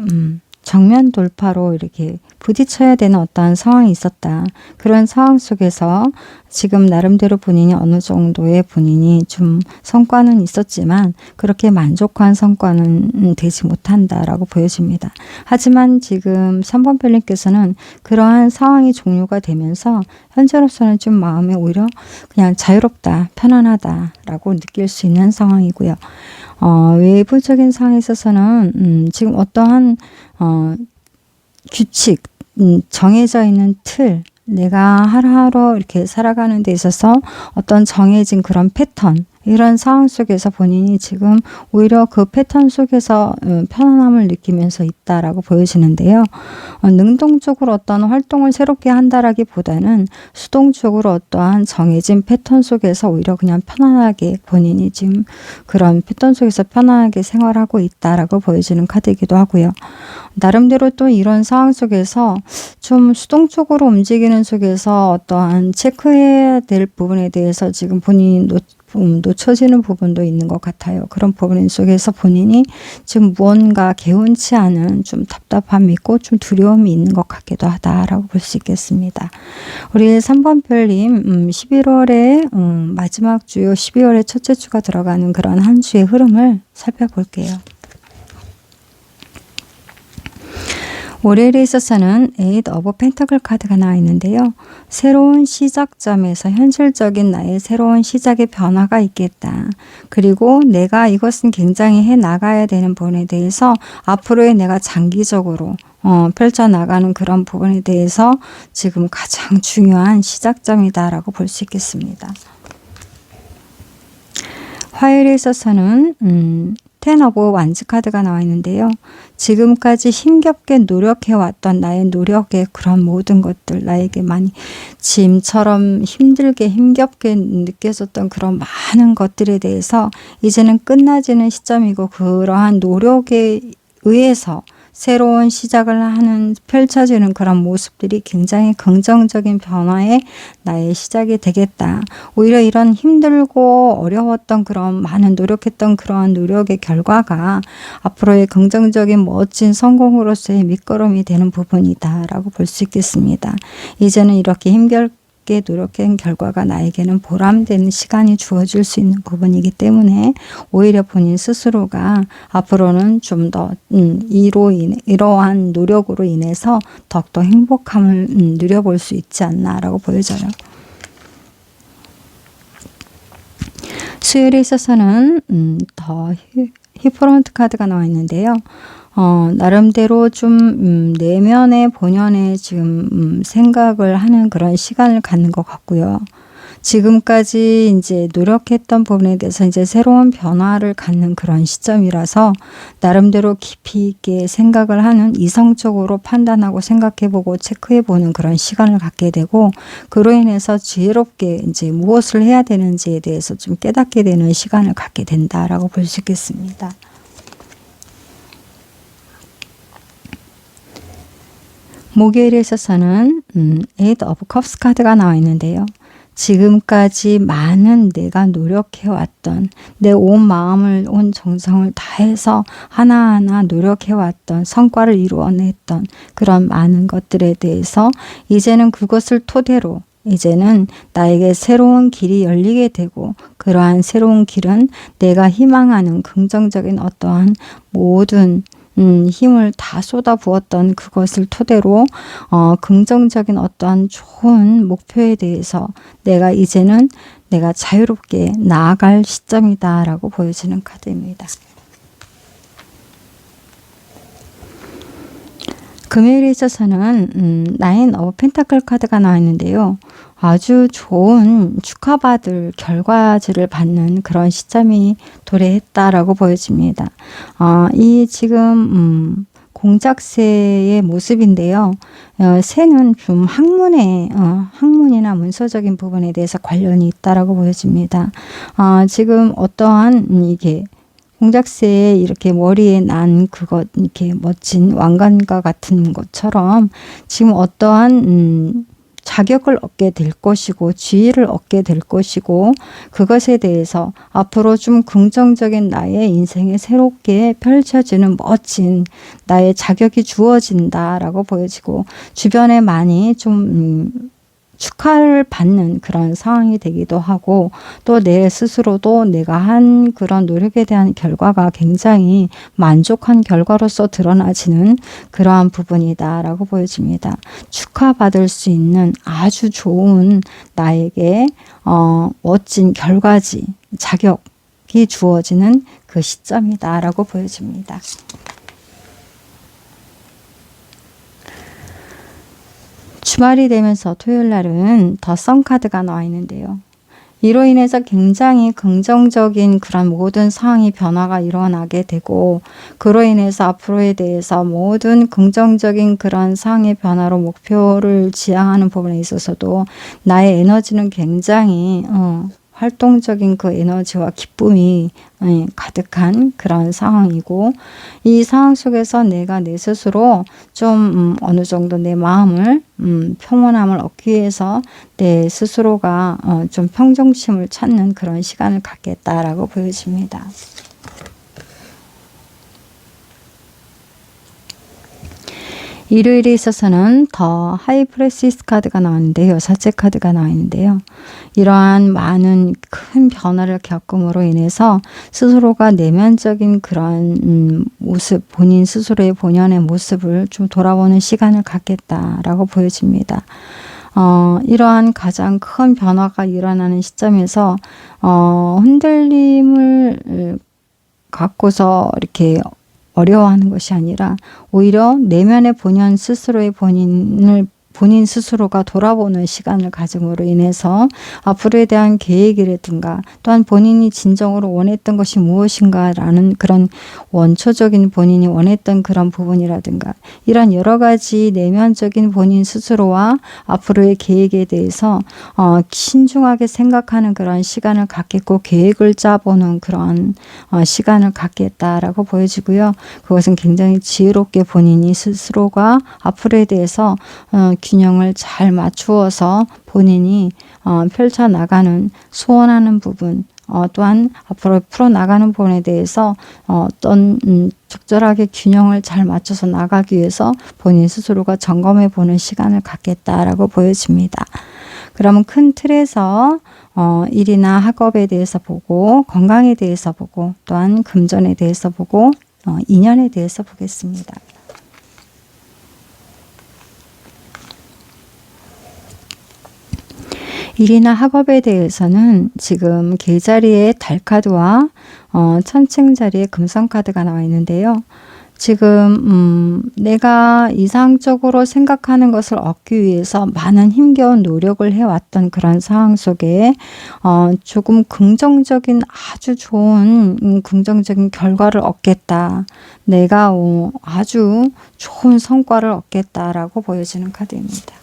정면 돌파로 이렇게 부딪혀야 되는 어떠한 상황이 있었다. 그런 상황 속에서 지금 나름대로 본인이 어느 정도의 본인이 좀 성과는 있었지만 그렇게 만족한 성과는 되지 못한다라고 보여집니다. 하지만 지금 3번 별님께서는 그러한 상황이 종료가 되면서 현재로서는 좀 마음에 오히려 그냥 자유롭다, 편안하다라고 느낄 수 있는 상황이고요. 외부적인 상황에 있어서는 지금 어떠한 규칙, 정해져 있는 틀, 내가 하루하루 이렇게 살아가는 데 있어서 어떤 정해진 그런 패턴, 이런 상황 속에서 본인이 지금 오히려 그 패턴 속에서 편안함을 느끼면서 있다라고 보여지는데요. 능동적으로 어떤 활동을 새롭게 한다라기보다는 수동적으로 어떠한 정해진 패턴 속에서 오히려 그냥 편안하게 본인이 지금 그런 패턴 속에서 편안하게 생활하고 있다라고 보여지는 카드이기도 하고요. 나름대로 또 이런 상황 속에서 좀 수동적으로 움직이는 속에서 어떠한 체크해야 될 부분에 대해서 지금 본인이 놓쳐지는 부분도 있는 것 같아요. 그런 부분 속에서 본인이 지금 무언가 개운치 않은 좀 답답함이 있고 좀 두려움이 있는 것 같기도 하다라고 볼 수 있겠습니다. 우리 3번 별님 11월에 마지막 주요 12월에 첫째 주가 들어가는 그런 한 주의 흐름을 살펴볼게요. 월요일에 있어서는 에잇 오브 펜터클 카드가 나와 있는데요. 새로운 시작점에서 현실적인 나의 새로운 시작의 변화가 있겠다. 그리고 내가 이것은 굉장히 해 나가야 되는 부분에 대해서 앞으로의 내가 장기적으로 펼쳐나가는 그런 부분에 대해서 지금 가장 중요한 시작점이다라고 볼 수 있겠습니다. 화요일에 있어서는 텐 오브 완즈 카드가 나와 있는데요. 지금까지 힘겹게 노력해왔던 나의 노력의 그런 모든 것들, 나에게 많이 짐처럼 힘들게 힘겹게 느껴졌던 그런 많은 것들에 대해서 이제는 끝나지는 시점이고 그러한 노력에 의해서 새로운 시작을 하는 펼쳐지는 그런 모습들이 굉장히 긍정적인 변화의 나의 시작이 되겠다. 오히려 이런 힘들고 어려웠던 그런 많은 노력했던 그러한 노력의 결과가 앞으로의 긍정적인 멋진 성공으로서의 밑거름이 되는 부분이다 라고 볼 수 있겠습니다. 이제는 이렇게 힘겹게 노력한 결과가 나에게는 보람되는 시간이 주어질 수 있는 부분이기 때문에 오히려 본인 스스로가 앞으로는 좀 더 이러한 노력으로 인해서 더욱더 행복함을 누려볼 수 있지 않나라고 보여져요. 수요일에 있어서는 더 히프론트 카드가 나와 있는데요. 나름대로 좀 내면의 본연의 지금 생각을 하는 그런 시간을 갖는 것 같고요. 지금까지 이제 노력했던 부분에 대해서 이제 새로운 변화를 갖는 그런 시점이라서 나름대로 깊이 있게 생각을 하는, 이성적으로 판단하고 생각해보고 체크해보는 그런 시간을 갖게 되고, 그로 인해서 지혜롭게 이제 무엇을 해야 되는지에 대해서 좀 깨닫게 되는 시간을 갖게 된다라고 볼 수 있겠습니다. 목요일에 있어서는 Eight of Cups 카드가 나와 있는데요. 지금까지 많은 내가 노력해왔던, 내 온 마음을, 온 정성을 다해서 하나하나 노력해왔던, 성과를 이루어냈던 그런 많은 것들에 대해서 이제는 그것을 토대로 이제는 나에게 새로운 길이 열리게 되고, 그러한 새로운 길은 내가 희망하는 긍정적인 어떠한 모든 힘을 다 쏟아부었던 그것을 토대로 긍정적인 어떠한 좋은 목표에 대해서 내가 이제는 내가 자유롭게 나아갈 시점이다 라고 보여지는 카드입니다. 금요일에 있어서는 나인 오브 펜타클 카드가 나와 있는데요. 아주 좋은 축하받을 결과지를 받는 그런 시점이 도래했다라고 보여집니다. 이 지금 공작새의 모습인데요. 새는 좀 학문이나 문서적인 부분에 대해서 관련이 있다라고 보여집니다. 지금 어떠한 이게 공작새에 이렇게 머리에 난 그것, 이렇게 멋진 왕관과 같은 것처럼 지금 어떠한 자격을 얻게 될 것이고 지위를 얻게 될 것이고, 그것에 대해서 앞으로 좀 긍정적인 나의 인생에 새롭게 펼쳐지는 멋진 나의 자격이 주어진다라고 보여지고, 주변에 많이 좀 축하를 받는 그런 상황이 되기도 하고, 또 내 스스로도 내가 한 그런 노력에 대한 결과가 굉장히 만족한 결과로서 드러나지는 그러한 부분이다 라고 보여집니다. 축하받을 수 있는 아주 좋은 나에게 멋진 결과지, 자격이 주어지는 그 시점이다 라고 보여집니다. 주말이 되면서 토요일 날은 더 선 카드가 나와 있는데요. 이로 인해서 굉장히 긍정적인 그런 모든 상황이 변화가 일어나게 되고, 그로 인해서 앞으로에 대해서 모든 긍정적인 그런 상황의 변화로 목표를 지향하는 부분에 있어서도 나의 에너지는 굉장히 활동적인 그 에너지와 기쁨이 가득한 그런 상황이고, 이 상황 속에서 내가 내 스스로 좀 어느 정도 내 마음을 평온함을 얻기 위해서 내 스스로가 좀 평정심을 찾는 그런 시간을 갖겠다라고 보여집니다. 일요일에 있어서는 더 하이프레시스 카드가 나왔는데요. 여사제 카드가 나와 있는데요. 이러한 많은 큰 변화를 겪음으로 인해서 스스로가 내면적인 그런 모습, 본인 스스로의 본연의 모습을 좀 돌아보는 시간을 갖겠다라고 보여집니다. 이러한 가장 큰 변화가 일어나는 시점에서 흔들림을 갖고서 이렇게 어려워하는 것이 아니라 오히려 내면의 본연 스스로의 본인 스스로가 돌아보는 시간을 가짐으로 인해서 앞으로에 대한 계획이라든가, 또한 본인이 진정으로 원했던 것이 무엇인가라는 그런 원초적인 본인이 원했던 그런 부분이라든가, 이런 여러 가지 내면적인 본인 스스로와 앞으로의 계획에 대해서 신중하게 생각하는 그런 시간을 갖겠고, 계획을 짜보는 그런 시간을 갖겠다라고 보여지고요. 그것은 굉장히 지혜롭게 본인이 스스로가 앞으로에 대해서 균형을 잘 맞추어서 본인이 펼쳐나가는, 소원하는 부분, 또한 앞으로 풀어나가는 부분에 대해서 어떤 적절하게 균형을 잘 맞춰서 나가기 위해서 본인 스스로가 점검해 보는 시간을 갖겠다라고 보여집니다. 그러면 큰 틀에서 일이나 학업에 대해서 보고, 건강에 대해서 보고, 또한 금전에 대해서 보고, 인연에 대해서 보겠습니다. 일이나 학업에 대해서는 지금 계자리에 달카드와 천칭 자리에 금성카드가 나와 있는데요. 지금 내가 이상적으로 생각하는 것을 얻기 위해서 많은 힘겨운 노력을 해왔던 그런 상황 속에 조금 긍정적인 아주 좋은 긍정적인 결과를 얻겠다. 내가 아주 좋은 성과를 얻겠다라고 보여지는 카드입니다.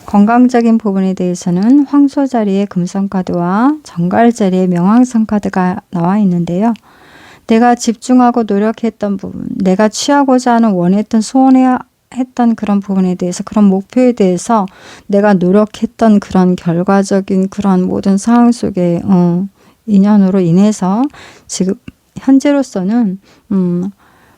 건강적인 부분에 대해서는 황소 자리에 금성 카드와 정갈 자리에 명왕성 카드가 나와 있는데요. 내가 집중하고 노력했던 부분, 내가 취하고자 하는 원했던 소원했던 그런 부분에 대해서, 그런 목표에 대해서 내가 노력했던 그런 결과적인 그런 모든 상황 속에 인연으로 인해서 지금 현재로서는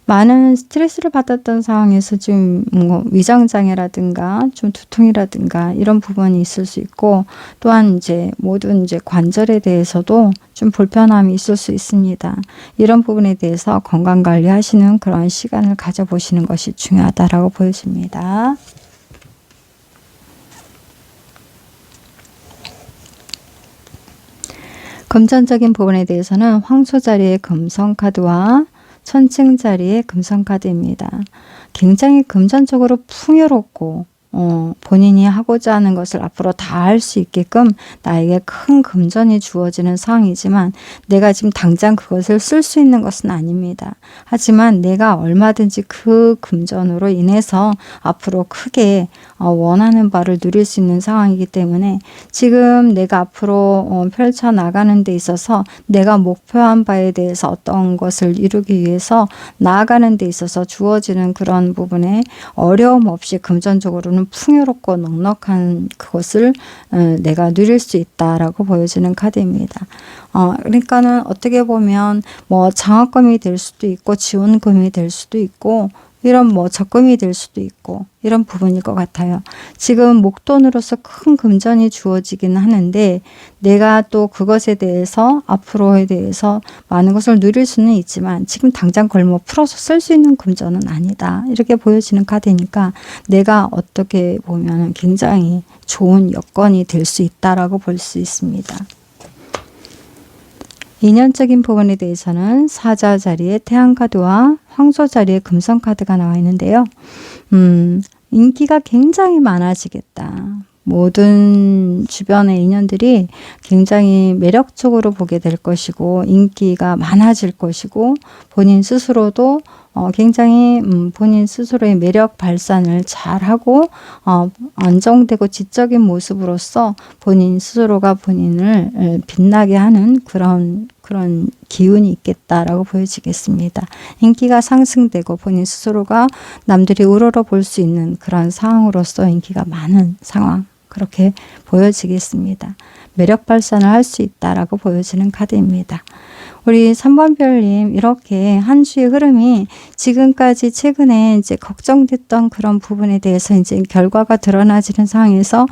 많은 스트레스를 받았던 상황에서 좀 위장장애라든가 좀 두통이라든가 이런 부분이 있을 수 있고, 또한 이제 모든 이제 관절에 대해서도 좀 불편함이 있을 수 있습니다. 이런 부분에 대해서 건강 관리하시는 그런 시간을 가져보시는 것이 중요하다라고 보여집니다. 금전적인 부분에 대해서는 황소 자리의 금성 카드와 천칭 자리의 금성 카드입니다. 굉장히 금전적으로 풍요롭고 본인이 하고자 하는 것을 앞으로 다 할 수 있게끔 나에게 큰 금전이 주어지는 상황이지만 내가 지금 당장 그것을 쓸 수 있는 것은 아닙니다. 하지만 내가 얼마든지 그 금전으로 인해서 앞으로 크게 원하는 바를 누릴 수 있는 상황이기 때문에 지금 내가 앞으로 펼쳐나가는 데 있어서 내가 목표한 바에 대해서 어떤 것을 이루기 위해서 나아가는 데 있어서 주어지는 그런 부분에 어려움 없이 금전적으로는 풍요롭고 넉넉한 그것을 내가 누릴 수 있다라고 보여지는 카드입니다. 그러니까는 어떻게 보면 뭐 장학금이 될 수도 있고 지원금이 될 수도 있고 이런 뭐 적금이 될 수도 있고 이런 부분일 것 같아요. 지금 목돈으로서 큰 금전이 주어지긴 하는데 내가 또 그것에 대해서 앞으로에 대해서 많은 것을 누릴 수는 있지만 지금 당장 그걸 뭐 풀어서 쓸 수 있는 금전은 아니다. 이렇게 보여지는 카드니까 내가 어떻게 보면 굉장히 좋은 여건이 될 수 있다라고 볼 수 있습니다. 인연적인 부분에 대해서는 사자 자리에 태양 카드와 황소 자리에 금성 카드가 나와 있는데요. 인기가 굉장히 많아지겠다. 모든 주변의 인연들이 굉장히 매력적으로 보게 될 것이고 인기가 많아질 것이고 본인 스스로도 굉장히 본인 스스로의 매력 발산을 잘하고 안정되고 지적인 모습으로서 본인 스스로가 본인을 빛나게 하는 그런 기운이 있겠다라고 보여지겠습니다. 인기가 상승되고 본인 스스로가 남들이 우러러 볼 수 있는 그런 상황으로서 인기가 많은 상황, 그렇게 보여지겠습니다. 매력 발산을 할 수 있다라고 보여지는 카드입니다. 우리 3번 별님, 이렇게 한 주의 흐름이 지금까지 최근에 이제 걱정됐던 그런 부분에 대해서 이제 결과가 드러나지는 상황에서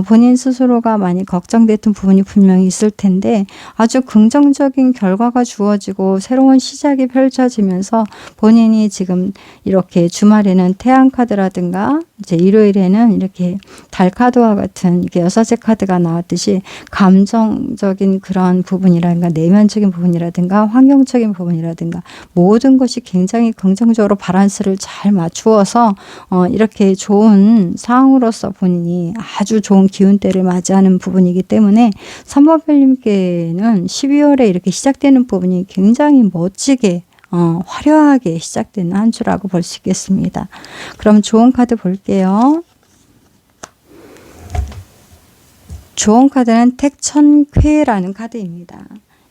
본인 스스로가 많이 걱정됐던 부분이 분명히 있을 텐데 아주 긍정적인 결과가 주어지고 새로운 시작이 펼쳐지면서 본인이 지금 이렇게 주말에는 태양 카드라든가 이제 일요일에는 이렇게 달 카드와 같은 이렇게 여섯의 카드가 나왔듯이 감정적인 그런 부분이라든가 내면적인 부분이라든가 환경적인 부분이라든가 모든 것이 굉장히 긍정적으로 밸런스를 잘 맞추어서 이렇게 좋은 상황으로서 본인이 아주 좋은 기운대를 맞이하는 부분이기 때문에 3번 별님께는 12월에 이렇게 시작되는 부분이 굉장히 멋지게 화려하게 시작되는 한 주라고 볼 수 있겠습니다. 그럼 좋은 카드 볼게요. 좋은 카드는 택천쾌라는 카드입니다.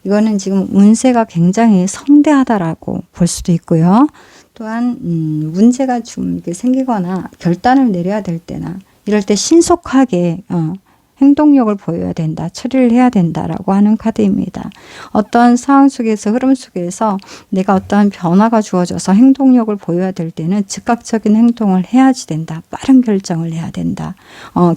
이거는 지금 운세가 굉장히 성대하다라고 볼 수도 있고요. 또한 문제가 좀 이렇게 생기거나 결단을 내려야 될 때나 이럴 때 신속하게 행동력을 보여야 된다, 처리를 해야 된다라고 하는 카드입니다. 어떤 상황 속에서 흐름 속에서 내가 어떠한 변화가 주어져서 행동력을 보여야 될 때는 즉각적인 행동을 해야지 된다. 빠른 결정을 해야 된다.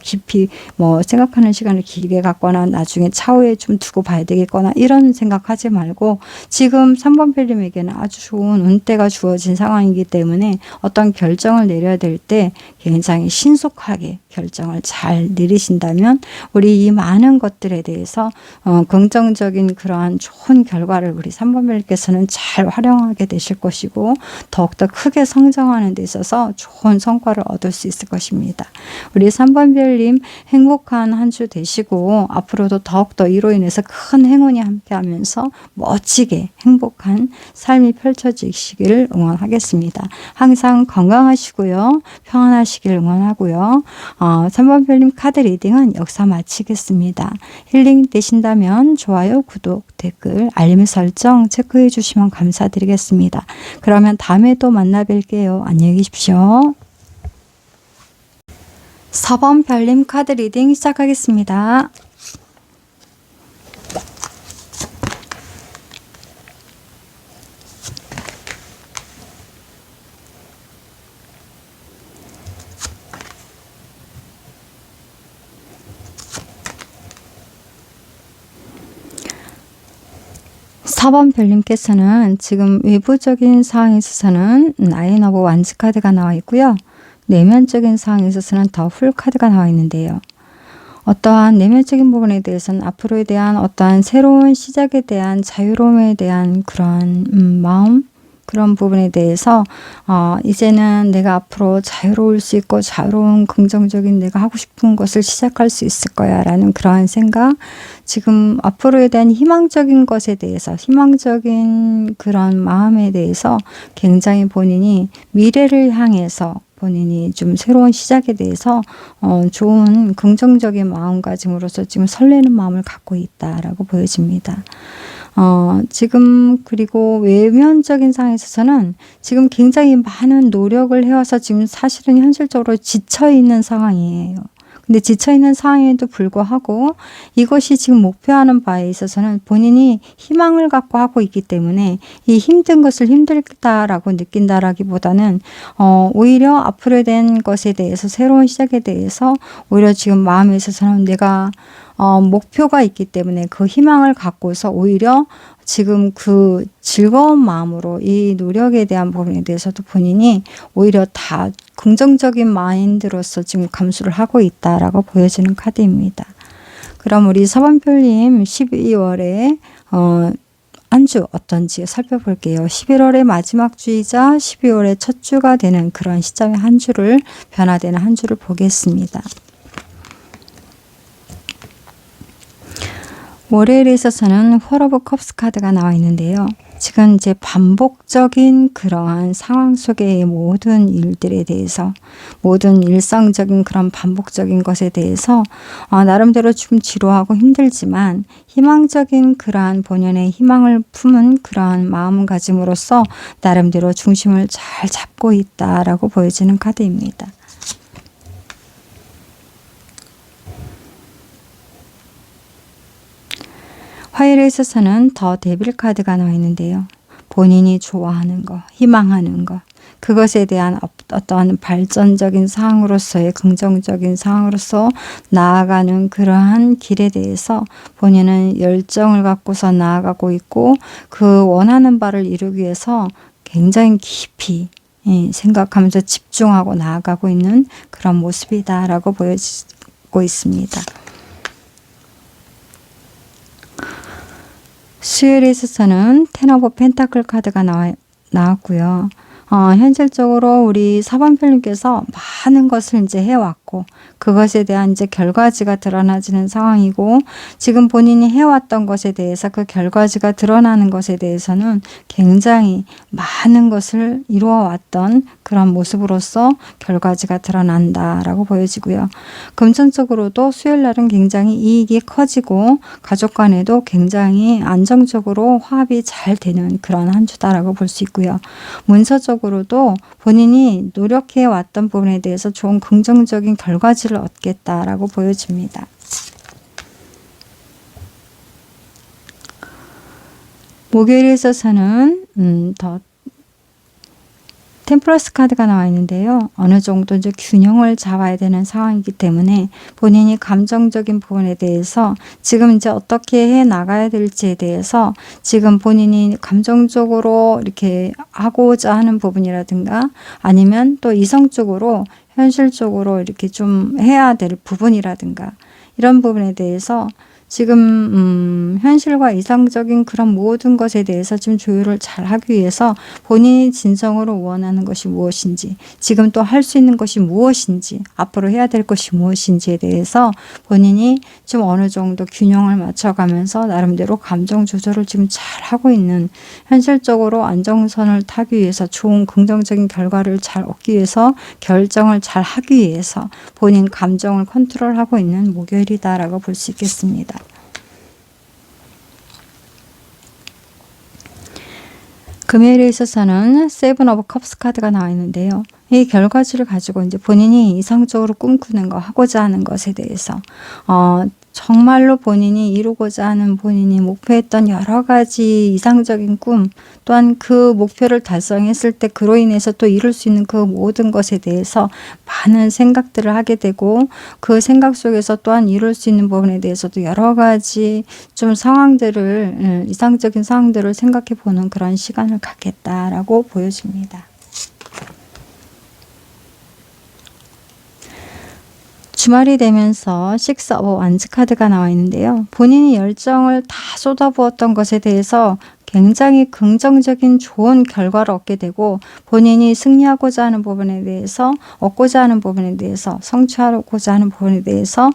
깊이 뭐 생각하는 시간을 길게 갖거나 나중에 차후에 좀 두고 봐야 되겠거나 이런 생각하지 말고 지금 3번 별님에게는 아주 좋은 운대가 주어진 상황이기 때문에 어떤 결정을 내려야 될 때 굉장히 신속하게 결정을 잘 내리신다면 우리 이 많은 것들에 대해서 긍정적인 그러한 좋은 결과를 우리 3번 별님께서는 잘 활용하게 되실 것이고 더욱더 크게 성장하는 데 있어서 좋은 성과를 얻을 수 있을 것입니다. 우리 3번 별님 행복한 한 주 되시고 앞으로도 더욱더 이로 인해서 큰 행운이 함께하면서 멋지게 행복한 삶이 펼쳐지시기를 응원하겠습니다. 항상 건강하시고요. 평안하시길 응원하고요. 3번 별님 카드 리딩은 여기서 마치겠습니다. 힐링 되신다면 좋아요, 구독, 댓글, 알림 설정 체크해 주시면 감사드리겠습니다. 그러면 다음에 또 만나 뵐게요. 안녕히 계십시오. 4번 별님 카드 리딩 시작하겠습니다. 사번 별님께서는 지금 외부적인 상황에 있어서는 나인 오브 완즈 카드가 나와 있고요. 내면적인 상황에 있어서는 더 풀 카드가 나와 있는데요. 어떠한 내면적인 부분에 대해서는 앞으로에 대한 어떠한 새로운 시작에 대한 자유로움에 대한 그런 마음, 그런 부분에 대해서 이제는 내가 앞으로 자유로울 수 있고 자유로운 긍정적인 내가 하고 싶은 것을 시작할 수 있을 거야 라는 그러한 생각, 지금 앞으로에 대한 희망적인 것에 대해서 희망적인 그런 마음에 대해서 굉장히 본인이 미래를 향해서 본인이 좀 새로운 시작에 대해서 좋은 긍정적인 마음가짐으로서 지금 설레는 마음을 갖고 있다라고 보여집니다. 지금 그리고 외면적인 상황에 있어서는 지금 굉장히 많은 노력을 해와서 지금 사실은 현실적으로 지쳐있는 상황이에요. 근데 지쳐있는 상황에도 불구하고 이것이 지금 목표하는 바에 있어서는 본인이 희망을 갖고 하고 있기 때문에 이 힘든 것을 힘들다라고 느낀다라기보다는 오히려 앞으로 된 것에 대해서 새로운 시작에 대해서 오히려 지금 마음에 있어서는 내가 목표가 있기 때문에 그 희망을 갖고서 오히려 지금 그 즐거운 마음으로 이 노력에 대한 부분에 대해서도 본인이 오히려 다 긍정적인 마인드로서 지금 감수를 하고 있다라고 보여지는 카드입니다. 그럼 우리 4번 별님 12월에 한 주 어떤지 살펴볼게요. 11월의 마지막 주이자 12월의 첫 주가 되는 그런 시점의 한 주를 변화되는 한 주를 보겠습니다. 월요일에 있어서는 홀 오브 컵스 카드가 나와 있는데요. 지금 이제 반복적인 그러한 상황 속의 모든 일들에 대해서, 모든 일상적인 그런 반복적인 것에 대해서 나름대로 좀 지루하고 힘들지만 희망적인 그러한 본연의 희망을 품은 그러한 마음가짐으로써 나름대로 중심을 잘 잡고 있다라고 보여지는 카드입니다. 화요일에 있어서는 더 데빌 카드가 나와 있는데요. 본인이 좋아하는 것, 희망하는 것, 그것에 대한 어떠한 발전적인 상황으로서의 긍정적인 상황으로서 나아가는 그러한 길에 대해서 본인은 열정을 갖고서 나아가고 있고 그 원하는 바를 이루기 위해서 굉장히 깊이 생각하면서 집중하고 나아가고 있는 그런 모습이다라고 보여지고 있습니다. 수요일에 있어서는 텐 오브 펜타클 카드가 나왔고요. 현실적으로 우리 4번 별님께서 많은 것을 이제 해왔고 그것에 대한 이제 결과지가 드러나지는 상황이고 지금 본인이 해왔던 것에 대해서 그 결과지가 드러나는 것에 대해서는 굉장히 많은 것을 이루어왔던 그런 모습으로서 결과지가 드러난다라고 보여지고요. 금전적으로도 수요일 날은 굉장히 이익이 커지고 가족 간에도 굉장히 안정적으로 화합이 잘 되는 그런 한 주다라고 볼 수 있고요. 문서적으로도 본인이 노력해 왔던 부분에 대해서 좋은 긍정적인 결과지를 얻겠다라고 보여집니다. 목요일에 있어서는 더 템플러스 카드가 나와 있는데요. 어느 정도 이제 균형을 잡아야 되는 상황이기 때문에 본인이 감정적인 부분에 대해서 지금 이제 어떻게 해 나가야 될지에 대해서 지금 본인이 감정적으로 이렇게 하고자 하는 부분이라든가 아니면 또 이성적으로 현실적으로 이렇게 좀 해야 될 부분이라든가 이런 부분에 대해서 지금 현실과 이상적인 그런 모든 것에 대해서 좀 조율을 잘 하기 위해서 본인이 진정으로 원하는 것이 무엇인지, 지금 또 할 수 있는 것이 무엇인지, 앞으로 해야 될 것이 무엇인지에 대해서 본인이 좀 어느 정도 균형을 맞춰가면서 나름대로 감정 조절을 지금 잘 하고 있는, 현실적으로 안정선을 타기 위해서 좋은 긍정적인 결과를 잘 얻기 위해서 결정을 잘 하기 위해서 본인 감정을 컨트롤하고 있는 목요일이다라고 볼 수 있겠습니다. 금요일에 있어서는 세븐 오브 컵스 카드가 나와 있는데요. 이 결과지를 가지고 이제 본인이 이상적으로 꿈꾸는 거, 하고자 하는 것에 대해서 정말로 본인이 이루고자 하는, 본인이 목표했던 여러 가지 이상적인 꿈, 또한 그 목표를 달성했을 때 그로 인해서 또 이룰 수 있는 그 모든 것에 대해서 많은 생각들을 하게 되고, 그 생각 속에서 또한 이룰 수 있는 부분에 대해서도 여러 가지 좀 상황들을, 이상적인 상황들을 생각해 보는 그런 시간을 갖겠다라고 보여집니다. 주말이 되면서 식스 오브 완즈 카드가 나와 있는데요. 본인이 열정을 다 쏟아부었던 것에 대해서 굉장히 긍정적인 좋은 결과를 얻게 되고, 본인이 승리하고자 하는 부분에 대해서, 얻고자 하는 부분에 대해서, 성취하고자 하는 부분에 대해서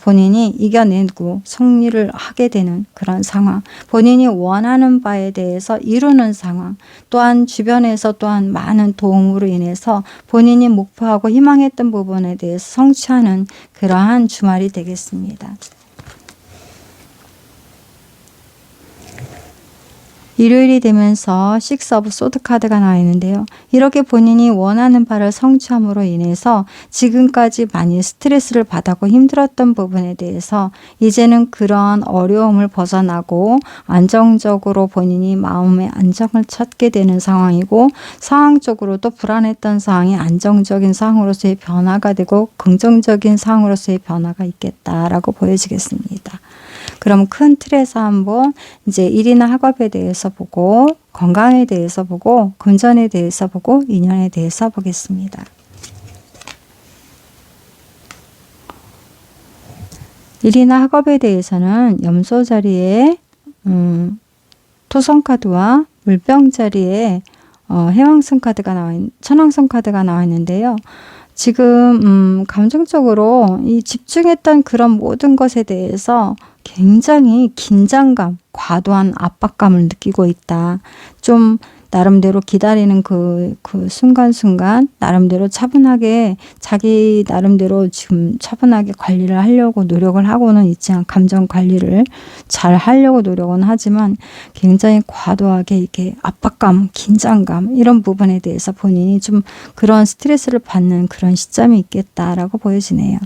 본인이 이겨내고 승리를 하게 되는 그런 상황, 본인이 원하는 바에 대해서 이루는 상황, 또한 주변에서 또한 많은 도움으로 인해서 본인이 목표하고 희망했던 부분에 대해서 성취하는 그러한 주말이 되겠습니다. 일요일이 되면서 식스 오브 소드 카드가 나와 있는데요. 이렇게 본인이 원하는 바를 성취함으로 인해서 지금까지 많이 스트레스를 받았고 힘들었던 부분에 대해서 이제는 그런 어려움을 벗어나고 안정적으로 본인이 마음의 안정을 찾게 되는 상황이고, 상황적으로도 불안했던 상황이 안정적인 상황으로서의 변화가 되고 긍정적인 상황으로서의 변화가 있겠다라고 보여지겠습니다. 그럼 큰 틀에서 한번 이제 일이나 학업에 대해서 보고, 건강에 대해서 보고, 금전에 대해서 보고, 인연에 대해서 보겠습니다. 일이나 학업에 대해서는 염소 자리에 토성 카드와 물병 자리에 해왕성 카드가 천왕성 카드가 나와 있는데요. 지금 감정적으로 이 집중했던 그런 모든 것에 대해서 굉장히 긴장감, 과도한 압박감을 느끼고 있다. 좀 나름대로 기다리는 그 순간순간 나름대로 차분하게, 자기 나름대로 지금 차분하게 관리를 하려고 노력을 하고는 있지만, 감정 관리를 잘 하려고 노력은 하지만 굉장히 과도하게 이렇게 압박감, 긴장감 이런 부분에 대해서 본인이 좀 그런 스트레스를 받는 그런 시점이 있겠다라고 보여지네요.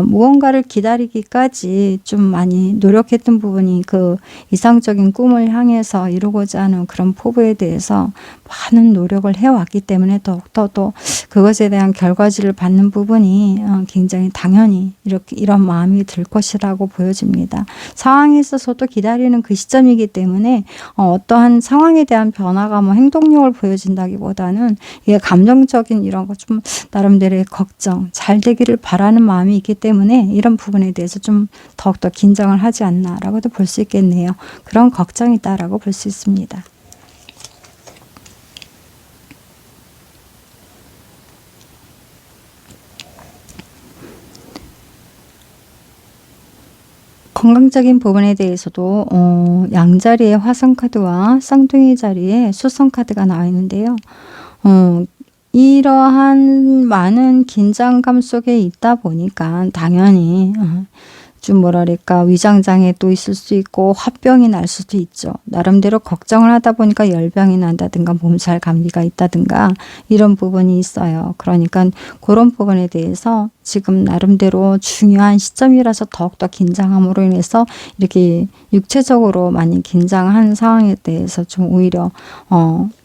무언가를 기다리기까지 좀 많이 노력했던 부분이 그 이상적인 꿈을 향해서 이루고자 하는 그런 포부에 대해서 많은 노력을 해왔기 때문에 더욱더 또 그것에 대한 결과지를 받는 부분이 굉장히 당연히 이런 마음이 들 것이라고 보여집니다. 상황에 있어서도 기다리는 그 시점이기 때문에 어떠한 상황에 대한 변화가 뭐 행동력을 보여진다기보다는 이게 감정적인 이런 거 좀 나름대로의 걱정, 잘 되기를 바라는 마음이 있기 때문에 이런 부분에 대해서 좀 더욱더 긴장을 하지 않나라고도 볼 수 있겠네요. 그런 걱정이다라고 볼 수 있습니다. 건강적인 부분에 대해서도 양자리에 화성카드와 쌍둥이 자리에 수성카드가 나와 있는데요. 이러한 많은 긴장감 속에 있다 보니까 당연히 좀 뭐랄까 위장장애 또 있을 수 있고 화병이 날 수도 있죠. 나름대로 걱정을 하다 보니까 열병이 난다든가 몸살 감기가 있다든가 이런 부분이 있어요. 그러니까 그런 부분에 대해서 지금 나름대로 중요한 시점이라서 더욱더 긴장함으로 인해서 이렇게 육체적으로 많이 긴장한 상황에 대해서 좀 오히려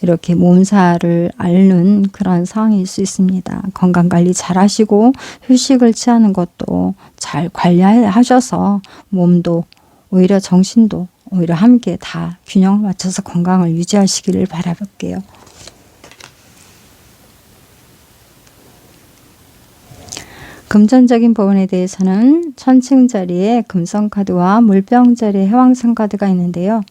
이렇게 몸살을 앓는 그런 상황일 수 있습니다. 건강관리 잘 하시고 휴식을 취하는 것도 잘 관리하셔서 몸도 오히려 정신도 오히려 함께 다 균형을 맞춰서 건강을 유지하시기를 바라볼게요. 금전적인 부분에 대해서는 천칭 자리에 금성 카드와 물병 자리에 해왕성 카드가 있는데요.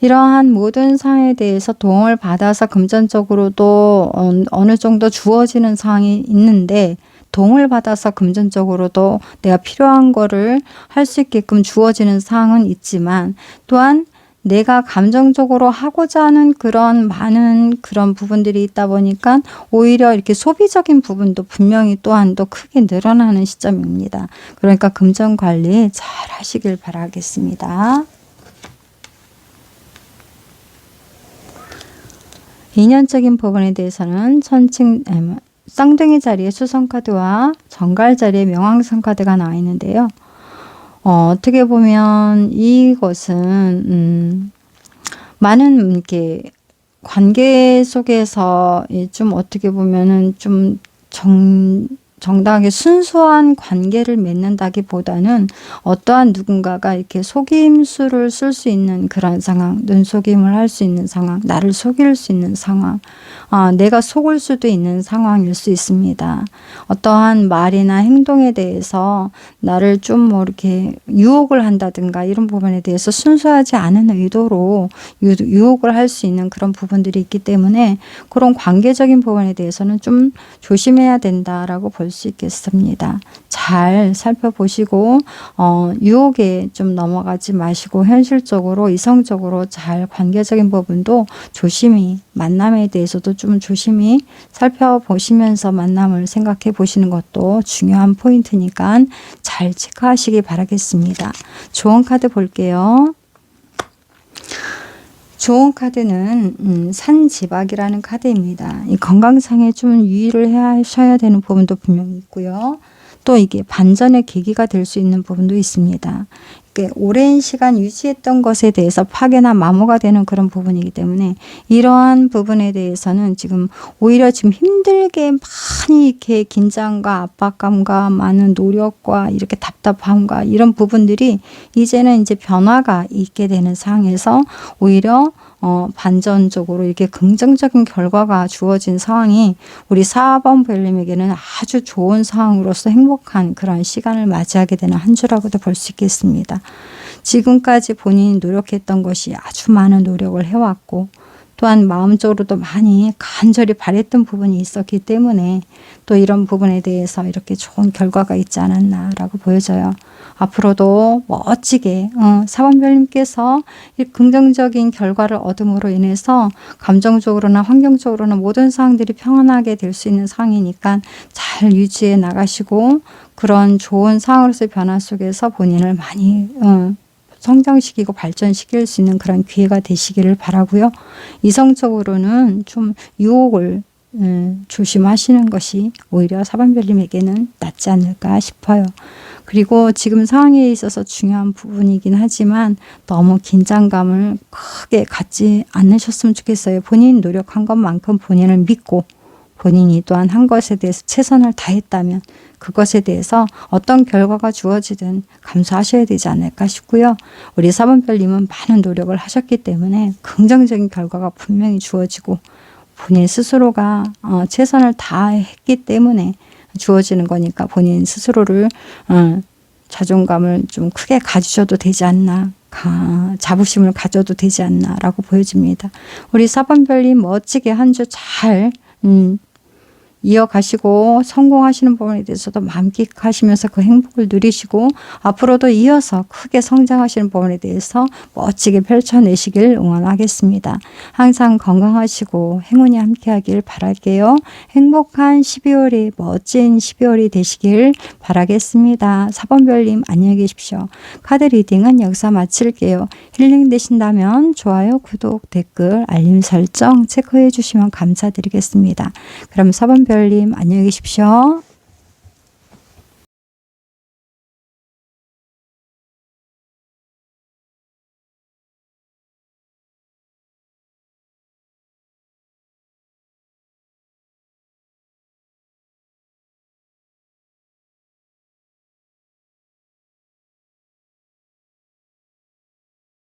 이러한 모든 상황에 대해서 도움을 받아서 금전적으로도 어느 정도 주어지는 상황이 있는데, 도움을 받아서 금전적으로도 내가 필요한 거를 할 수 있게끔 주어지는 상황은 있지만, 또한 내가 감정적으로 하고자 하는 그런 많은 그런 부분들이 있다 보니까 오히려 이렇게 소비적인 부분도 분명히 또한 더 크게 늘어나는 시점입니다. 그러니까 금전 관리 잘 하시길 바라겠습니다. 2년적인 부분에 대해서는 쌍둥이 자리에 수성카드와 정갈 자리에 명왕성카드가 나와 있는데요. 어떻게 보면 이것은 많은 이렇게 관계 속에서 좀 어떻게 보면은 좀 정당하게 순수한 관계를 맺는다기보다는 어떠한 누군가가 이렇게 속임수를 쓸 수 있는 그런 상황, 눈속임을 할 수 있는 상황, 나를 속일 수 있는 상황, 내가 속을 수도 있는 상황일 수 있습니다. 어떠한 말이나 행동에 대해서 나를 좀 뭐 이렇게 유혹을 한다든가 이런 부분에 대해서 순수하지 않은 의도로 유혹을 할 수 있는 그런 부분들이 있기 때문에 그런 관계적인 부분에 대해서는 좀 조심해야 된다라고 볼 수 있겠습니다. 잘 살펴보시고 유혹에 좀 넘어가지 마시고 현실적으로 이성적으로 잘 관계적인 부분도 조심히, 만남에 대해서도 좀 조심히 살펴보시면서 만남을 생각해 보시는 것도 중요한 포인트니까 잘 체크하시기 바라겠습니다. 조언 카드 볼게요. 조언 카드는 산지박이라는 카드입니다. 이 건강상에 좀 유의를 하셔야 되는 부분도 분명히 있고요. 또 이게 반전의 계기가 될 수 있는 부분도 있습니다. 오랜 시간 유지했던 것에 대해서 파괴나 마모가 되는 그런 부분이기 때문에 이러한 부분에 대해서는 지금 오히려 지금 힘들게 많이 이렇게 긴장과 압박감과 많은 노력과 이렇게 답답함과 이런 부분들이 이제는 이제 변화가 있게 되는 상황에서 오히려 반전적으로 이렇게 긍정적인 결과가 주어진 상황이 우리 4번 별님에게는 아주 좋은 상황으로서 행복한 그런 시간을 맞이하게 되는 한 주라고도 볼 수 있겠습니다. 지금까지 본인이 노력했던 것이 아주 많은 노력을 해왔고 또한 마음적으로도 많이 간절히 바랬던 부분이 있었기 때문에 또 이런 부분에 대해서 이렇게 좋은 결과가 있지 않았나라고 보여져요. 앞으로도 멋지게 사번별님께서 이 긍정적인 결과를 얻음으로 인해서 감정적으로나 환경적으로나 모든 상황들이 평안하게 될 수 있는 상황이니까 잘 유지해 나가시고 그런 좋은 상황으로서의 변화 속에서 본인을 많이 성장시키고 발전시킬 수 있는 그런 기회가 되시기를 바라고요. 이성적으로는 좀 유혹을 조심하시는 것이 오히려 사번별님에게는 낫지 않을까 싶어요. 그리고 지금 상황에 있어서 중요한 부분이긴 하지만 너무 긴장감을 크게 갖지 않으셨으면 좋겠어요. 본인이 노력한 것만큼 본인을 믿고 본인이 또한 한 것에 대해서 최선을 다했다면 그것에 대해서 어떤 결과가 주어지든 감수하셔야 되지 않을까 싶고요. 우리 4번별님은 많은 노력을 하셨기 때문에 긍정적인 결과가 분명히 주어지고 본인 스스로가 최선을 다했기 때문에 주어지는 거니까 본인 스스로를 자존감을 좀 크게 가지셔도 되지 않나, 자부심을 가져도 되지 않나 라고 보여집니다. 우리 4번별님 멋지게 한 주 잘 이어가시고 성공하시는 부분에 대해서도 만끽하시면서 그 행복을 누리시고 앞으로도 이어서 크게 성장하시는 부분에 대해서 멋지게 펼쳐내시길 응원하겠습니다. 항상 건강하시고 행운이 함께하길 바랄게요. 행복한 12월이 멋진 12월이 되시길 바라겠습니다. 4번별님 안녕히 계십시오. 카드 리딩은 여기서 마칠게요. 힐링 되신다면 좋아요, 구독, 댓글, 알림 설정 체크해 주시면 감사드리겠습니다. 그럼 4번별님 안녕히 계십시오.